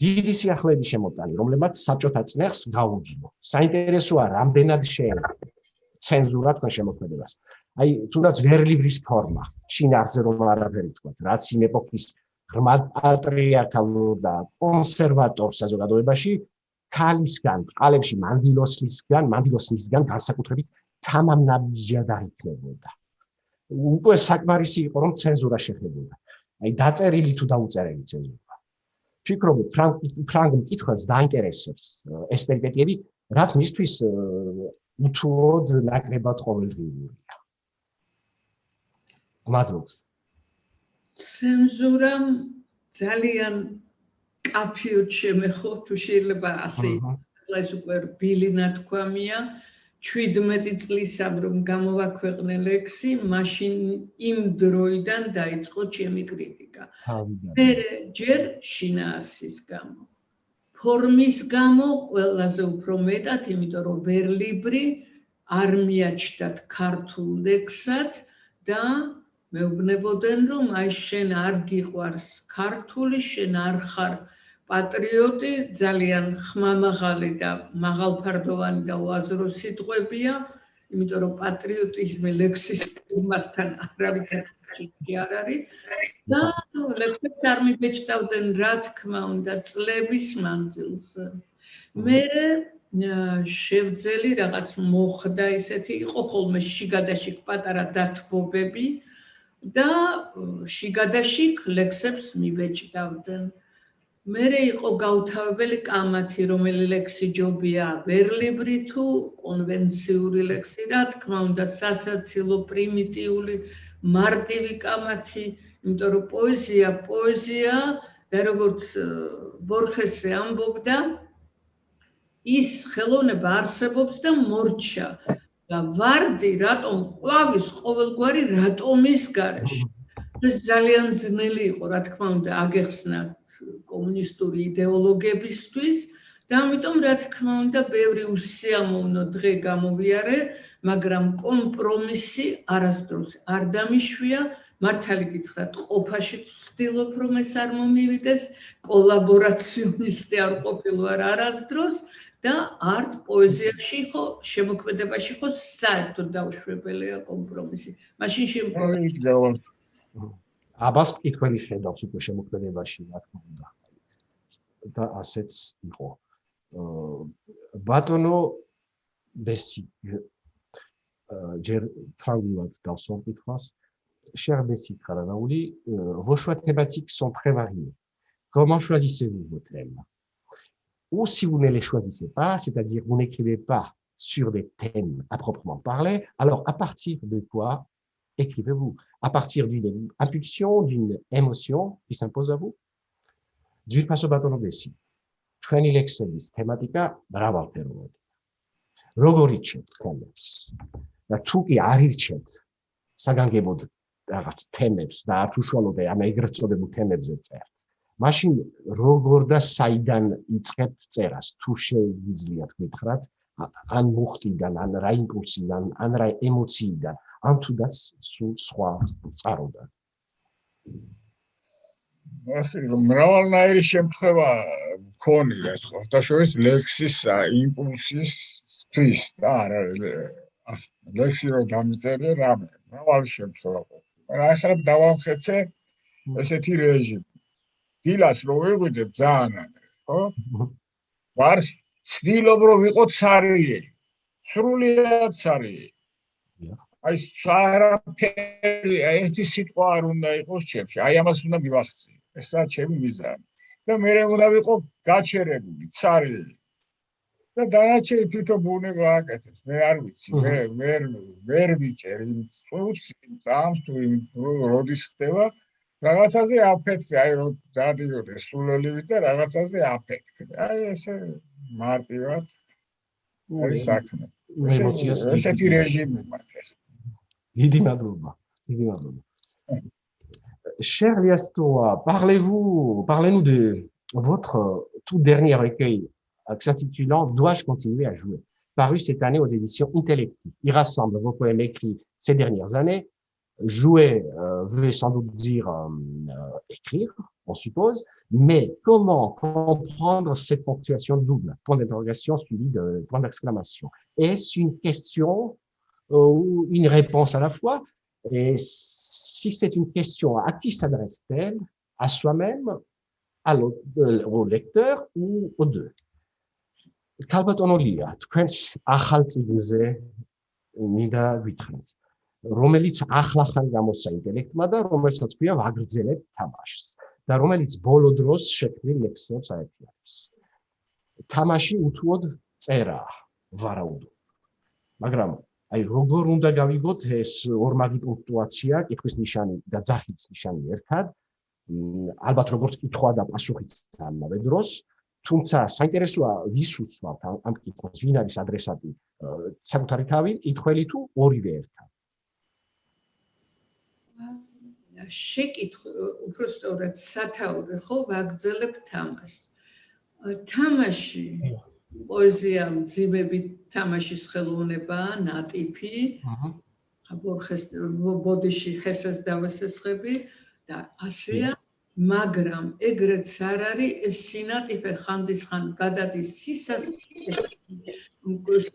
დიდი სიახლეების შემოტანი, რომლებმაც საბჭოთა წნეხს გაუძლო. საინტერესოა, რამდენად შეერგა ცენზურა თქვენ შემოქმედებას. აი, თუნდაც ვერლიბრის ფორმა, შინაარსზე რომ არაფერი თქვათ, რაც იმ ეპოქის ღრმად პატრიარქალურ და კონსერვატორ საზოგადოებაში ქალისგან, ყალებში მანდილოსნისგან განსაკუთრებით თამამნაბიჯად აიქნებოდა. უკვე საკმარისი იყო, რომ ცენზურა შეხებოდა. აი, დაწერილი თუ დაუწერელი ცენზურა. ფიქრობთ, ფრანგ მკითხველს დაინტერესებს ეს პერიპეტიები, რაც მისთვის უთუოდ ნაკლებად ყოველდღიურია. მადლობს. ცენზურა ძალიან კაფიოდ შემეხო, თუ შეიძლება ასე ითქვას, ეს უკვე რბილი ნათქვამია. 17 წლისამ რომ გამოვაქვეყნე ლექსი, მაშინ იმ დროიდან დაიწყო ჩემი კრიტიკა. მე ჯერ შინაარსის გამო. ფორმის გამო ყველაზე უფრო მეტად, იმიტომ რომ ვერლიბრი არ მიაჩნდათ ქართულ ლექსად და მეუბნებოდნენ, რომ აი შენ არ გიყვარს ქართული, შენ არ ხარ პატრიოტი, ძალიან ხმამაღალი და მაღალფარდოვანი და უაზრო სიტყვებია, იმიტომ რომ პატრიოტიზმი ლექსის ფორმასთან არავითარ არ არის და ლექსებს არ მიბეჭდავდნენ, რა თქმა უნდა, წლების მანძილზე. მე შევძელი რაღაც მოხდა ისეთი, იყო ხოლმე შიგადაშიგ პატარა დათბობები და შიგადაშიგ ლექსებს მიბეჭდავდნენ. მერე იყო გავთავებელი კამათი, რომელი ლექსი ჯობია ვერლიბრი თუ კონვენციური ლექსი, რა თქმა უნდა, სასაცილო, პრიმიტიული, მარტივი კამათი, იმიტომ რომ პოეზია და როგორც ბორხესი ამბობდა, ის ხელოვნება არსებობს და მორჩა და ვარდი რატომ ყვავის ყოველგვარი რატომის გარეშე. ეს ძალიან ძნელი იყო, რა თქმა უნდა, აგეხსნათ კომუნისტური იდეოლოგებისთვის და ამიტომ, რა თქმა უნდა, ბევრი უსიამოვნო დღე გამოვიარე, მაგრამ კომპრომისი არასდროს არ დამიშვია. მართალი გითხრათ, ყოფაში ვცდილობ, რომ ეს არ მომივიდეს, კოლაბორაციონისტი არ ყოფილვარ არასდროს და არც პოეზიაში ხო, შემოქმედებაში ხო საერთოდ დაუშვებელია კომპრომისი. მაშინ შემოქმედებაში აბას მკითხველი ხედავს უკვე შემოქმედებაში, რა თქმა უნდა. და ასეც იყო. ბატონო ბესი ჯერ ფრანგულად დავსვამ კითხვას. Cher Bessie Kharanaouli, vos choix thématiques sont très variés. Comment choisissez-vous vos thèmes? Ou si vous ne les choisissez pas, c'est-à-dire vous n'écrivez pas sur des thèmes à proprement parler, alors à partir de quoi écrivez-vous? À partir d'une impulsion, d'une émotion qui s'impose à vous? D'une façon bâton Bessie. Tweny lexelis, thématica, bravo perod. Rogorichet, thèmes. La tuki arichet, sagangeboud. რაღაც თემებს და არ უშუალოდ ამ ეგრეთ წოდებულ თემებზე წერთ. მაშინ როგორ და საიდან იწყებთ წერას? თუ შეგიძლიათ გითხრათ, ან მუხტიდან, ან რა იმპულსიდან, ან რა ემოციიდან, ან თუნდაც სულ სხვა წყაროდან. ასე მრავალნაირი შემთხვევა მქონია, ხოთაშორის ლექსის იმპულსისთვის და ლექსი რო დამიწერე რამე, მრავალი შემთხვევა. ახლა დავამხეცე ესეთი რეჟიმი. დილას რო ვიღვიძებ ძალიან ადრე, ხო? ვარ ცდილობ რომ ვიყო ცარიელი. სრულიად ცარიელი. აი სარაფერი, ერთი სიტყვა არ უნდა იყოს ჩემში. აი ამას უნდა მივახციე. ესაა ჩემი მიზანი. და მე უნდა ვიყო გაჩერებული, ცარიელი. და დანარჩენი თვითონ ბუნება აკეთებს. მე არ ვიცი, ვერ ვიჭერ იმ წუთს, იმ წამს თუ იმ როდის ხდება, რაღაცაზე აფეთქე, აი რომ დადიოდეს სულელივით და რაღაცაზე აფეთქე. აი ესე მარტივად არის საქმე. ესეთი რეჟიმი მაქვს. დიდი მადლობა. დიდი მადლობა. Cher Liastoa, parlez-nous de votre tout dernier recueil s'intitulant Dois-je continuer à jouer, paru cette année aux éditions Intellecti. Il rassemble vos poèmes écrits ces dernières années. Jouer veut sans doute dire écrire, on suppose, mais comment comprendre cette ponctuation double, point d'interrogation suivi de point d'exclamation? Est-ce une question ou une réponse à la fois? Et si c'est une question, à qui s'adresse-t-elle? À soi-même, au lecteur ou aux deux? Kalbatonolия, თქვენს ახალ წიგნზე მინდა გითხრათ, რომელიც ახლახან გამოსცა ინტელექტმა და რომელსაც ქვია ვაგრძელებთ თამაშს და რომელიც ბოლო დროს შექმნილ ლექსებს აერთიანებს. თამაში უთუოდ წერაა, ვარაუდო. მაგრამ აი როგორ უნდა გავიგოთ ეს ორმაგი პუნქტუაცია, კითხვის ნიშანი და ძახის ნიშანი ერთად, ალბათ როგორც კითხვა და პასუხიც ამავე დროს, თუმცა საინტერესოა ვის უსვამთ ამ კითხვას, ვინ არის ადრესატი, საკუთარი თავი, კითხველი თუ ორივე ერთად? შეკითხვა, უფრო სწორად სათაური ხო ვაგრძელებ თამაშს. თამაში პოეზია მძიმებით თამაშის ხელოვნებაა, ნატიფი, ბორხეს ბოდიში ხესას დავესესხები და ასეა, მაგრამ ეგრეც არ არის ეს სინატიფე ხანდისხან გადადის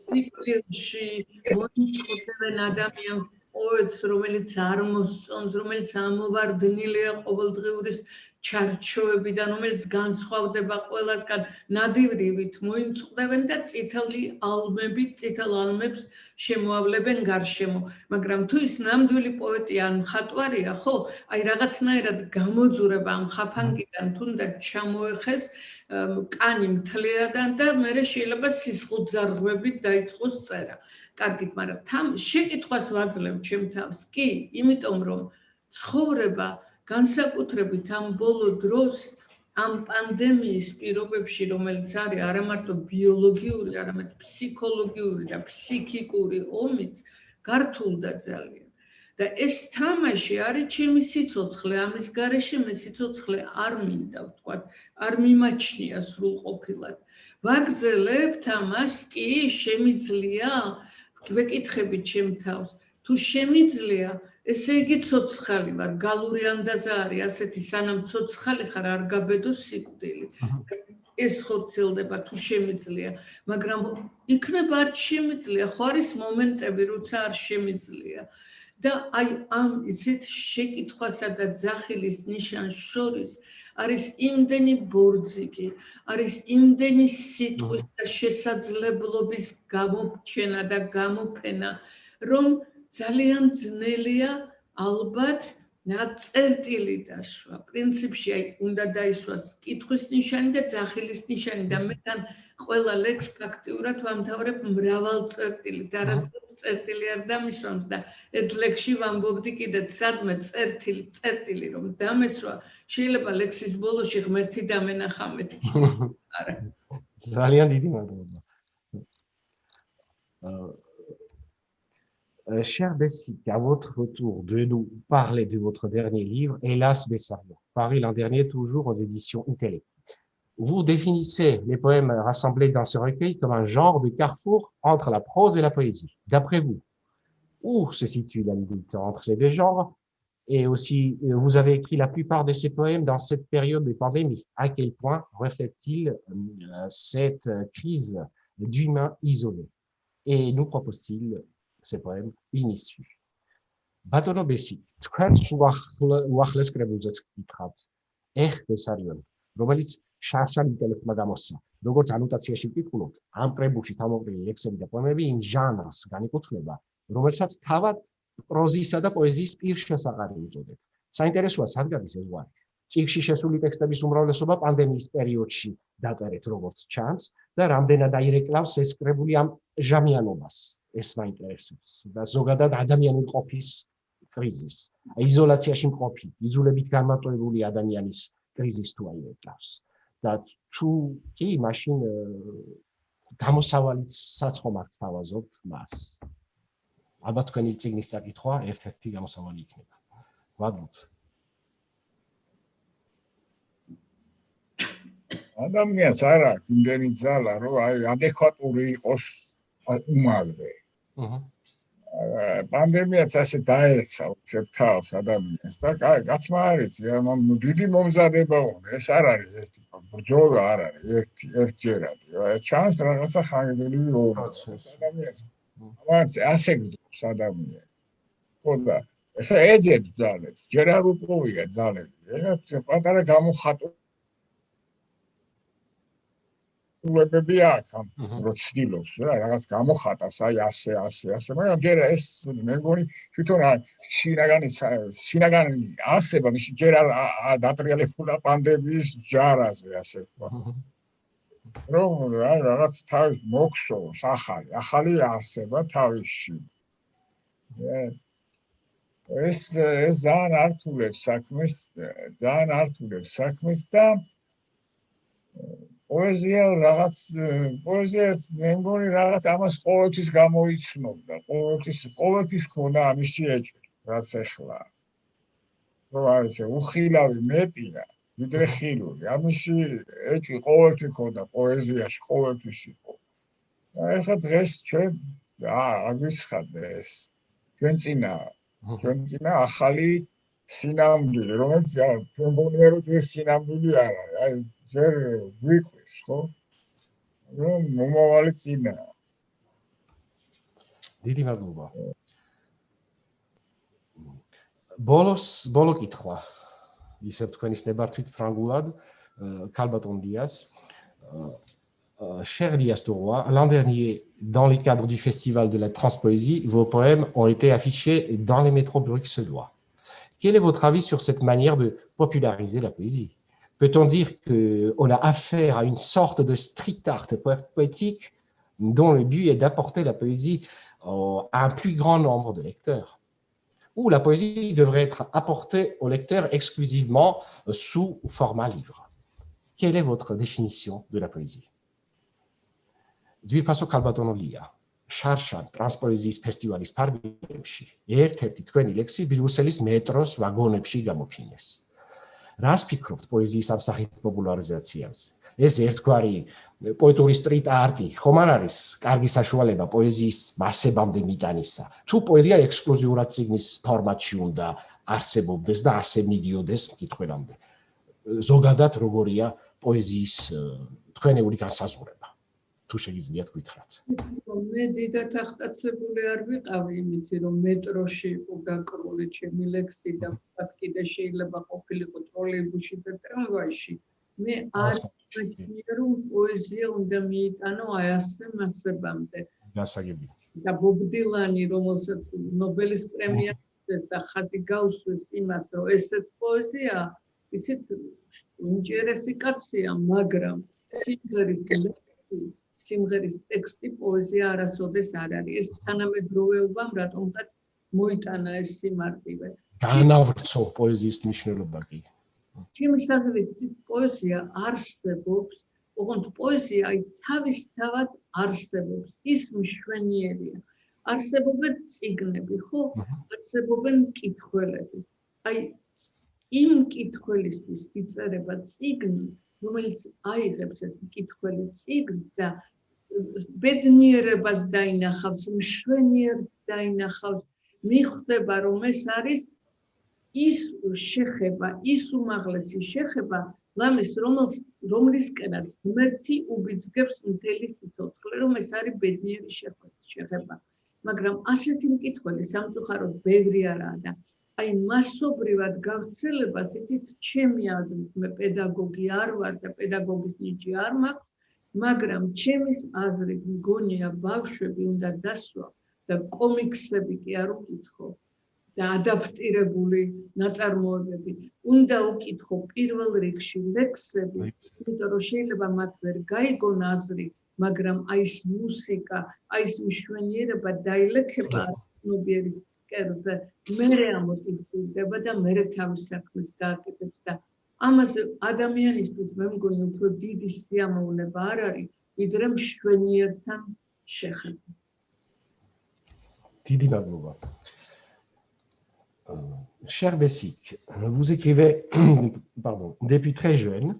სიკვდილში, მოიწყვეტენ ადამიანს პოეტს, რომელიც არ მოსწონს, რომელიც ამოვარდნილია ყოველდღიურის ჩარჩოებიდან, რომელიც განსხვავდება ყველასგან, ნადირივით მოიმწყდებენ და წითელ ალმებს შემოავლებენ გარშემო. მაგრამ თუ ის ნამდვილი პოეტი ან მხატვარია, ხო, აი რაღაცნაირად გამოძურება ამ ხაფანგიდან, თუნდაც ჩამოეხეს კანი მთლიანად და მერე შეიძლება სისხლძარღვებით დაიწყოს წერა. კარგით, მაგრამ შეკითხვას ვაძლევ ჩემ თავს, კი, იმიტომ რომ ცხოვრება განსაკუთრებით ამ ბოლო დროს ამ პანდემიის პირობებში, რომელიც არის არა მარტო ბიოლოგიური, არამედ ფსიქოლოგიური და ფსიქიკური ომიც გართულდა ძალიან. და ეს თამაში არის ჩემი სიცოცხლე, ამის გარეშე მე სიცოცხლე არ მინდა ვთქვათ, არ მიმაჩნია სრულყოფილად. ვაგრძელებ თამაშს, კი, შემიძლია, ვეკითხებით ჩემ თავს, თუ შემიძლია, ესე იგი ცოცხალი ვარ, გალური ანდაზა არის ასეთი, სანამ ცოცხალი ხარ, არ გაბედო სიკვდილი. ეს ხორციელდება თუ შემიძლია, მაგრამ იქნება არ შემიძლია, ხო არის მომენტები, როცა არ შემიძლია. და აი ამ იცით შეკითხვასა და ძახილის ნიშანს შორის არის იმდენი ბორძიკი, არის იმდენი სიტყვის და შესაძლებლობის გამოფჩენა და გამოფენა, რომ ძალიან ძნელია ალბათ წერტილი დაშვა. პრინციპში აი უნდა დაისვას კითხვის ნიშანი და ძახილის ნიშანი და მე თან ყველა ლექს ფაქტიურად ვამთავრებ მრავალ წერტილით, არასდროს წერტილი არ დამისვამს და ერთ ლექსში ვამბობდი კიდეც სადმე წერტილი რომ დამესვა, შეიძლება ლექსის ბოლოში ღმერთი დამენახა მეთქი. არა. ძალიან დიდი მადლობა. Cher Bessie, à votre retour de nous parler de votre dernier livre, Hélas Bessarion, paru l'an dernier toujours aux éditions Intellect. Vous définissez les poèmes rassemblés dans ce recueil comme un genre de carrefour entre la prose et la poésie. D'après vous, où se situe la limite entre ces deux genres? Et aussi, vous avez écrit la plupart de ces poèmes dans cette période de pandémie. À quel point reflète-t-il cette crise d'humains isolés? Et nous propose-t-il ces poèmes une issue? Batono Bessi, თქვენს უახლეს კრებულზეც გითხავთ. ეხ ბესარიონ, რომელიც შავშან ინტელექტმა გამოსცა. როგორც ანოტაციაში ვკითხულობთ, ამ კრებულში თავმოყრილი ლექსები და პოემები იმ ჟანრს განეკუთვნება, რომელსაც თავად პროზისა და პოეზიის პირშესაყარი უწოდეთ. საინტერესოა სად გადის ეს ზღვარი. წიგნში შესული ტექსტების უმრავლესობა პანდემიის პერიოდში დაწერეთ, როგორც ჩანს, და რამდენად აირეკლავს ეს კრებული ამ ჟამიანობას. ეს მაინტერესებს და ზოგადად ადამიანური ყოფის კრიზისს. იზოლაციაში მყოფი, იზოლებით განმარტოებული ადამიანის კრიზისს თუ აირეკლავს. და თუ კი, მაშინ გამოსავალიც საცხომართ თავაზობთ მას. ალბათ თქვენი წიგნის წაკითხვა ერთ-ერთი გამოსავალი იქნება. ვაგებთ. ადამიანს არ აქვს იმდენი ძალა, რომ აი ადეკვატური იყოს უმალვე. პანდემიაც ასე დაეცა უცებ თავს ადამიანს და კაცმა არ იცი, დიდი მომზადება უნდა. ეს არ არის ერთი ბრძოლა, არ არის ერთჯერადი. ჩანს რაღაცა ხანგრძლივი ადამიანს. ამაც ასე გძობს ადამიანი. ხო და ეხლა ეძებს ძალებს, ჯერ არ უპოვია ძალები. ეხლა პატარა გამოხატო ულებები აქვს ამ როცდილობს რა რაღაც გამოხატავს აი ასე მაგრამ ჯერ ეს მე მგონი თვითონ შინაგანი არსება მისი ჯერ არ დატრიალებულა პანდემიის ჯარაზე ასე ვთქვა რომ რაღაც თავის მოხსოვს ახალი არსება თავისში ეს ძალიან ართულებს საქმეს და პოეზია მე მგონი რაღაც ამას ყოველთვის გამოიცნობდა, ყოველთვის ქონდა ამისი ეჭვი, რაც ეხლა. რომ არის უხილავი მეტია, ვიდრე ხილული. ამისი ეტი ყოველთვის ხონდა პოეზიაში, ყოველთვის იყო. ეხლა დღეს ჩვენ აგვიცხადე ეს ჩვენ წინა ახალი სინამდვილე, რომელიც ჩვენ გონია რომ ეს სინამდვილე არ არის. აი ჯერ გვიყვეს, ხო? რომ მომავალი წინა. დიდი მადლობა. ბოლო კითხვა. ისევ თქვენის ნებართვით ფრანგულად, ქალბატონ დიას. Cher Lias Toroy, l'an dernier, dans le cadre du festival de la transpoésie, vos poèmes ont été affichés dans les métros bruxellois. Quel est votre avis sur cette manière de populariser la poésie? Peut-on dire qu'on a affaire à une sorte de street art poétique dont le but est d'apporter la poésie à un plus grand nombre de lecteurs? Ou la poésie devrait être apportée aux lecteurs exclusivement sous format livre? Quelle est votre définition de la poésie? ძვირფასო ქალბატონო ლია, შარშან ტრანსპოეზიის ფესტივალის ფარგლებში ერთ-ერთი თქვენი ლექსი ბრიუსელის მეტროს ვაგონებში გამოფინეს. რას ფიქრობთ პოეზიის ამ სახით პოპულარიზაციაზე? ეს ერთგვარი პოეტური სტრიტ არტი ხომ არ არის კარგი საშუალება პოეზიის მასებამდე მიტანისა? თუ პოეზია ექსკლუზიურად წიგნის ფორმატში უნდა არსებობდეს და ასე მიდიოდეს მკითხველამდე. ზოგადად როგორია პოეზიის თქვენეული განსაზღვრება? თუ შეგიძლიათ გითხრათ. მე დიდად აღტაცებული არ ვიყავი იმით, რომ მეტროში იყო გაკრული ჩემი ლექსი და კიდე შეიძლება ყოფილიყო ტროლეიბუსში და ტრამვაიში. მე არ ვფიქრია, რომ პოეზია უნდა მიიტანო აი ასე მასებამდე. გასაგებია. და ბობ დილანი, რომელსაც ნობელის პრემია და ხაზი გაუსვეს იმას, რომ ესეც პოეზია, იცით, ინტერესი კაცია, მაგრამ სიმღერის ტექსტი პოეზია არასოდეს არ არის. ეს თანამედროვეობამ რატომღაც მოიტანა ეს სიმარტივე. განავრცო პოეზიის მნიშვნელობა კი. ჩემი საზრით პოეზია არსებობს, ოღონდ პოეზია თავისთავად არსებობს, ის მშვენიერია. არსებობენ წიგნები, ხო? არსებობენ მკითხველები. აი იმ მკითხველისთვის იწერება წიგნი, რომელიც აიღებს ეს მკითხველი წიგნს და ბედნიერებას დაინახავს, მშვენიერს დაინახავს, მიხვდება, რომ ეს არის ის შეხება, ის უმაღლესი შეხება, ლამის რომლისკენაც ღმერთი უბიძგებს მთელი სიცოცხლე, რომ ეს არის ბედნიერი შეხება. მაგრამ ასეთი მკითხველი სამწუხაროდ ბევრი არაა და აი მასობრივად გავრცელებას იცით ჩემი აზრით მე პედაგოგი არ ვარ და პედაგოგის ნიჭი არ მაქვს, მაგრამ ჩემის აზრით მგონია ბავშვები უნდა დასვა და კომიქსები კი არ უკითხო და ადაპტირებული ნაწარმოებები უნდა უკითხო პირველ რიგში ლექსები, იმიტომ რომ შეიძლება მათ ვერ გაიგონ აზრი, მაგრამ აი ეს მუსიკა, აი ეს მშვენიერება დაილექება ცნობიერის კერძზე, მერე ამოტივდება და მერე თავის საქმეს გააკეთებს და ამაზე ადამიანისთვის მე მგონი უფრო დიდი სიამოვნება არ არის, ვიდრე მშვენიერთან შეხება. Didi Magloba. Cher Bessic, vous écrivez depuis très jeune,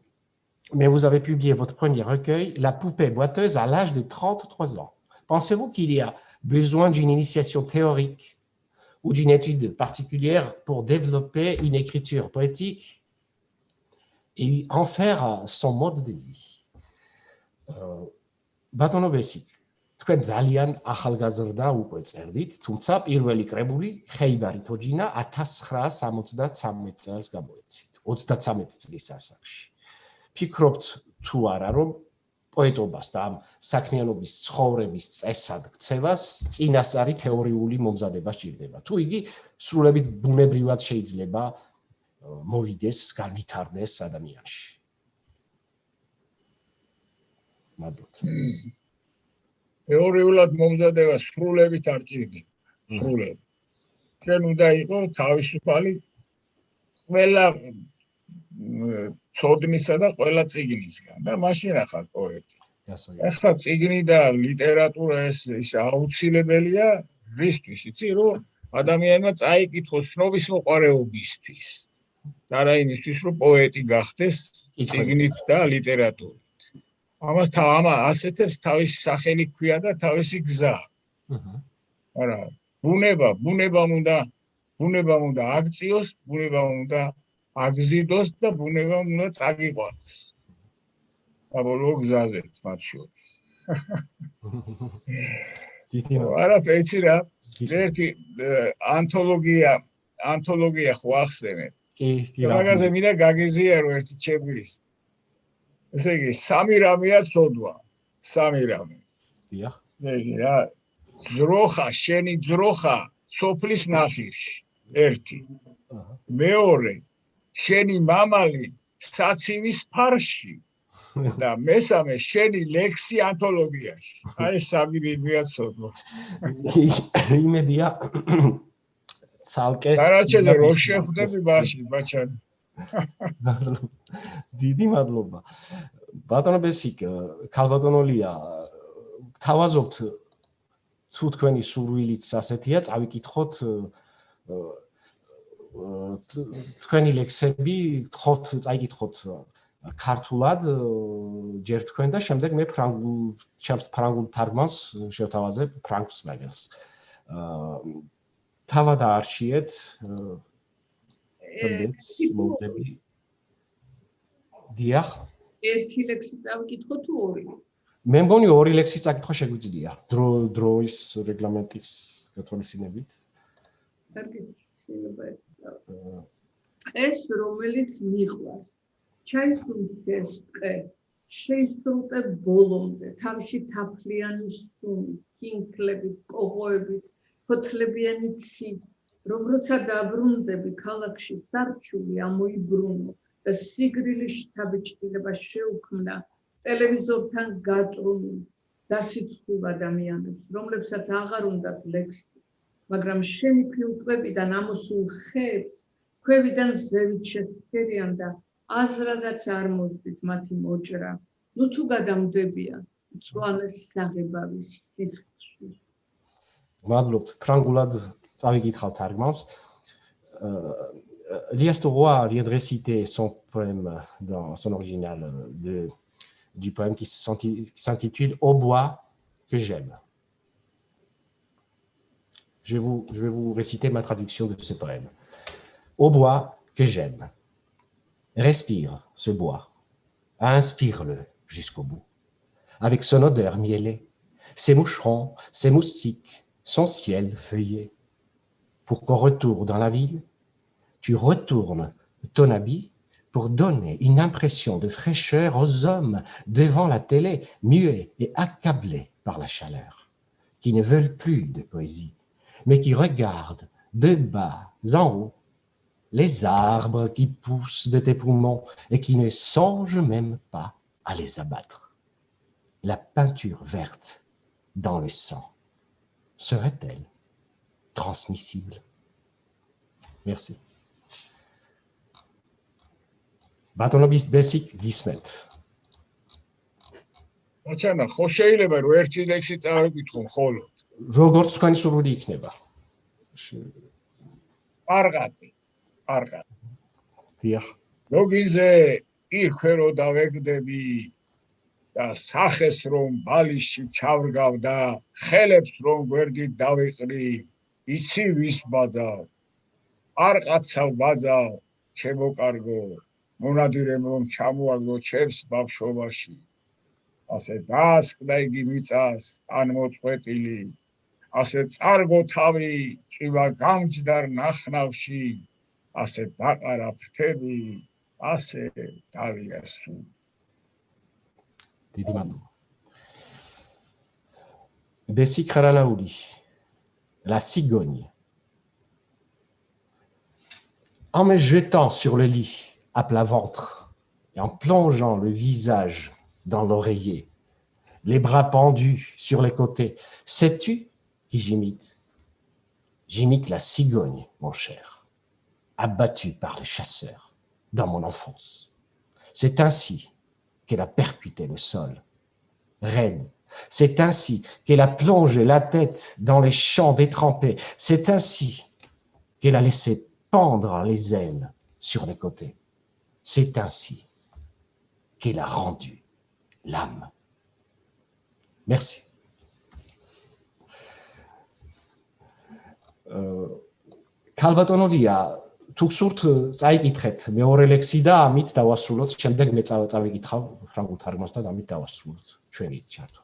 mais vous avez publié votre premier recueil, La poupée boiteuse, à l'âge de 33 ans. Pensez-vous qu'il y a besoin d'une initiation théorique ou d'une étude particulière pour développer une écriture poétique et en faire son mode de vie? Batono Bessic. თქვენ ძალიან ახალგაზრდა უკვე წერდით, თუმცა პირველი კრებული ხეიბარი თოჯინა 1973 წელს გამოეცით, 33 წლის ასაკში. ფიქრობთ თუ არა, რომ პოეტობას და ამ საქმიანობის ცხოვრების წესად ქცევას წინასწარი თეორიული მომზადება სჭირდება. თუ იგი სრულებით ბუნებრივად შეიძლება მოვიდეს, განვითარდეს ადამიანში. მადლობთ. თეორიულად მომზადება სრულებით არ ჭირდება. სრულებით. ჩვენ უნდა იყო თავისუფალი ყველა ცოდნისა და ყველა წიგნისგან და მაშინ ახალ პოეტი. ახლა წიგნი და ლიტერატურა ეს აუცილებელია რისთვის, იცი, რომ ადამიანმა წაიკითხოს ცნობის მოყარეობისთვის. და რა იმისთვის რომ პოეტი გახდეს კითხვებით. წიგნით და ლიტერატურით. ამა ასეთებს თავისი სახელი ჰქვია და თავისი გზა. Mhm. არა, ბუნებამ უნდა აქციოს, ბუნებამ უნდა აგზიდოს და ბუნებამ უნდა წაგიყვანოს. საბოლოო გზაზეც მათ შორის. დიდი მადლობა. არა, ეცი რა, გისმენთ. ერთი ანთოლოგია ხო ახსენე. კი, რა. მაგაზე მინდა გაგიზიარო ერთი ჩემთვის. ესე იგი, სამი რამეა ცოდვა. სამი რამე. დიახ. ესე იგი რა, შენი ძროხა სოფლის ნახირში. ერთი. მეორე, შენი მამალი საცივის ფარში. და მესამე, შენი ლექსი ანთოლოგიაში. აი სამი რამეა ცოდვა. იმედია ცალკე დარაჩენზე რო შეხვდები ბაში, ბაჩანი. დიდი მადლობა. ბატონო ბესიკ, ქალბატონოლია, თავაზობთ თუ თქვენი სურვილიც ასეთია, წავიკითხოთ თქვენი ლექსები, წაიკითხოთ ქართულად ჯერ თქვენ და შემდეგ მე ფრანგულ თარგმანს შევთავაზებ ფრანგს მაგას. თავად არჩიეთ მოდები. დიახ. ერთი ლექსი წავიკითხო თუ ორი? მე მგონი ორი ლექსი წაკითხვა შეგვიძლია დროის რეგლამენტის გათვალისწინებით. კარგით, შეიძლება ეს რომელიც მიყვარს ჩაისრულდეს ტყე შეისრულტე ბოლომდე თავისი თაფლიანი სუნით, კინკლებით, კოღოებით, ფოთლებიანი ცი, რომ როცა დაბრუნდები ქალაქში სარჩული ამოიბრუნო და სიგრილის შთაბეჭდილება შეუქმნა ტელევიზორთან გატრუნულ დასიცხულ ადამიანებს, რომლებსაც აღარ უნდათ ლექსი, მაგრამ შენი ფილტვებიდან ამოსულ ხეებს ქვევიდან ზევით შეფერიან და აზრადაც არ მოძდით მათი მოჭრა. ნუ თუ გადამდებიან მწვანეს საღებავის სისხლში. მადლობთ, ფრანგულად წავიკითხავ თარგმანს. Lias Toroy vient de réciter son poème dans son original du poème qui s'intitule Au bois que j'aime. Je vais vous réciter ma traduction de ce poème. Au bois que j'aime. Respire ce bois, inspire-le jusqu'au bout, avec son odeur mielée, ses moucherons, ses moustiques, son ciel feuillé. Pour qu'au retour dans la ville, tu retournes ton habit pour donner une impression de fraîcheur aux hommes devant la télé, muets et accablés par la chaleur, qui ne veulent plus de poésie, mais qui regardent de bas en haut les arbres qui poussent de tes poumons et qui ne songent même pas à les abattre. La peinture verte dans le sang serait-elle transmissible? Merci. ბატონო ბესიკ გისმენთ. ბაჩანა, ხო შეიძლება რომ ერთი ლექსი წავიკითხო მხოლოდ. როგორც თქვენი სურვილი იქნება. არღატი. დიახ. ლოგინზე ირქვე რო დავეგდები და სახეს რომ ბალიში ჩავრგავ და ხელებს რომ გვერდით დავიყრი, იცი ვის ბაძავ. არ ყაცავ ბაძავ, ჩემო კარგო, მონადირემ რომ ჩამოაგდო ჩემს ბავშვობაში. ასე დაასკდა იგი მიწას, ტანმოწყვეტილი, ასე წარგო თავი, წვიმა გამჯდარ ნახნავში, ასე დაყარა ფრთები, ასე დავია სულ. დიდი მადლობა. Bessic Kharalaouli, la cigogne. En me jetant sur le lit à plat ventre et en plongeant le visage dans l'oreiller, les bras pendus sur les côtés, sais-tu qui j'imite? J'imite la cigogne, mon cher, abattue par les chasseurs dans mon enfance. C'est ainsi qu'elle a percuté le sol, raide. C'est ainsi qu'elle a plongé la tête dans les champs détrempés. C'est ainsi qu'elle a laissé pendre les ailes sur les côtés. C'est ainsi qu'il a rendu l'âme. Merci. ქალბატონოლია, თუ გსურთ წაიკითხეთ მეორე ლექსი და ამით დავასრულოთ, შემდეგ მე წავიკითხავ ფრანგულ თარგმანს და ამით დავასრულოთ ჩვენი ჩართვა.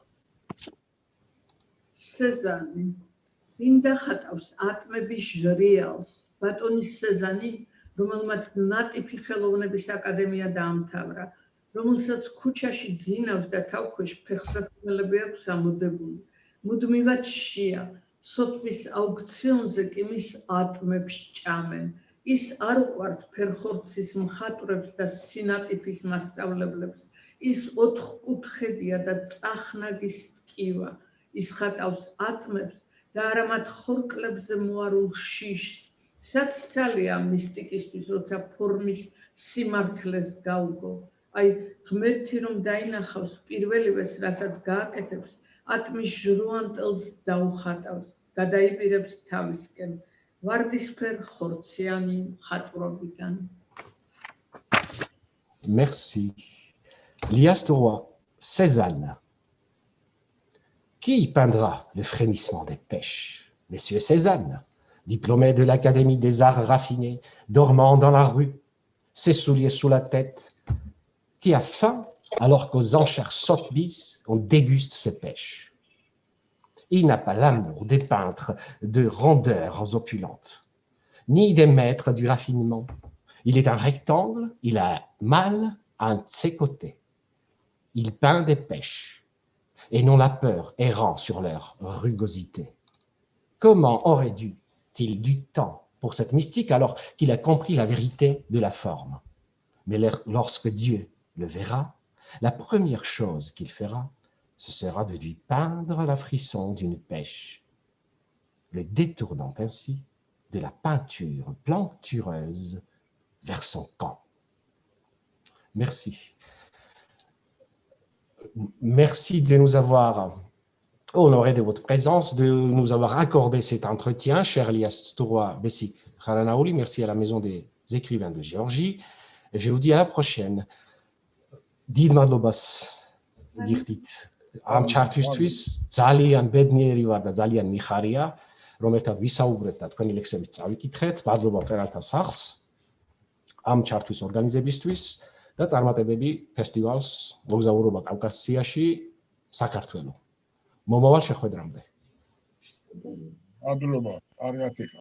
სეზანი ვინ დახატავს ატმების ჟრიალს, ბატონის სეზანი, რომელმაც ნატიფი ხელოვნების აკადემია დაამთავრა, რომელსაც ქუჩაში ძინავს და თავქვეშ ფეხსაცმელები აქვს ამოდებული. მუდმივად შია, სოთბის აუქციონზე კი მის ატმებს ჭამენ. ის არ უყვართ ფერხორცის მხატვრებს და სინატიფის მასწავლებლებს. ის ოთხკუთხედია და წახნაგის ტკივა. ის ხატავს ატმებს და არა მათ ხორკლებზე მოარულ შიშს. საცცალია მისტიკისთვის, როცა ფორმის სიმართლეს გავგო. აი, ღმერთი რომ დაინახავს პირველივეს, რასაც გააკეთებს, ატმის ჟრუანტელს დაუხატავს, გადაიპირებს თავისკენ, ვარდისფერ ხორციანი მხატვრობიდან. Merci. Lias Toroi, Cézanne. Qui peindra le frémissement des pêches? Monsieur Cézanne, diplômé de l'Académie des arts raffinés, dormant dans la rue, ses souliers sous la tête, qui a faim alors qu'aux enchères Sotheby's, on déguste ses pêches. Il n'a pas l'amour des peintres de rondeurs opulentes, ni des maîtres du raffinement. Il est un rectangle, il a mal à un de ses côtés. Il peint des pêches, et non la peur errant sur leur rugosité. Comment aurait-il du temps pour cette mystique alors qu'il a compris la vérité de la forme? Mais lorsque Dieu le verra, la première chose qu'il fera, ce sera de lui peindre la frisson d'une pêche, le détournant ainsi de la peinture plantureuse vers son camp. Merci. Merci de nous avoir honoré de votre présence, de nous avoir accordé cet entretien, cher Lias Toroi Bessic Haranaouli. Merci à la Maison des écrivains de Géorgie. Et je vous dis à la prochaine. დიდ მადლობას გიხდით ამ ჩართვისთვის. ძალიან ბედნიერი ვარ და ძალიან მიხარია, რომ ერთად ვისაუბრეთ და თქვენი ლექსებიც წავიკითხეთ. მადლობა მწერალთა სახლს ამ ჩართვის ორგანიზებისთვის და წარმატებები ფესტივალს მოგზაურობა კავკასიაში, საქართველო. მომავალ შეხვედრამდე. მადლობა, კარგად იქ.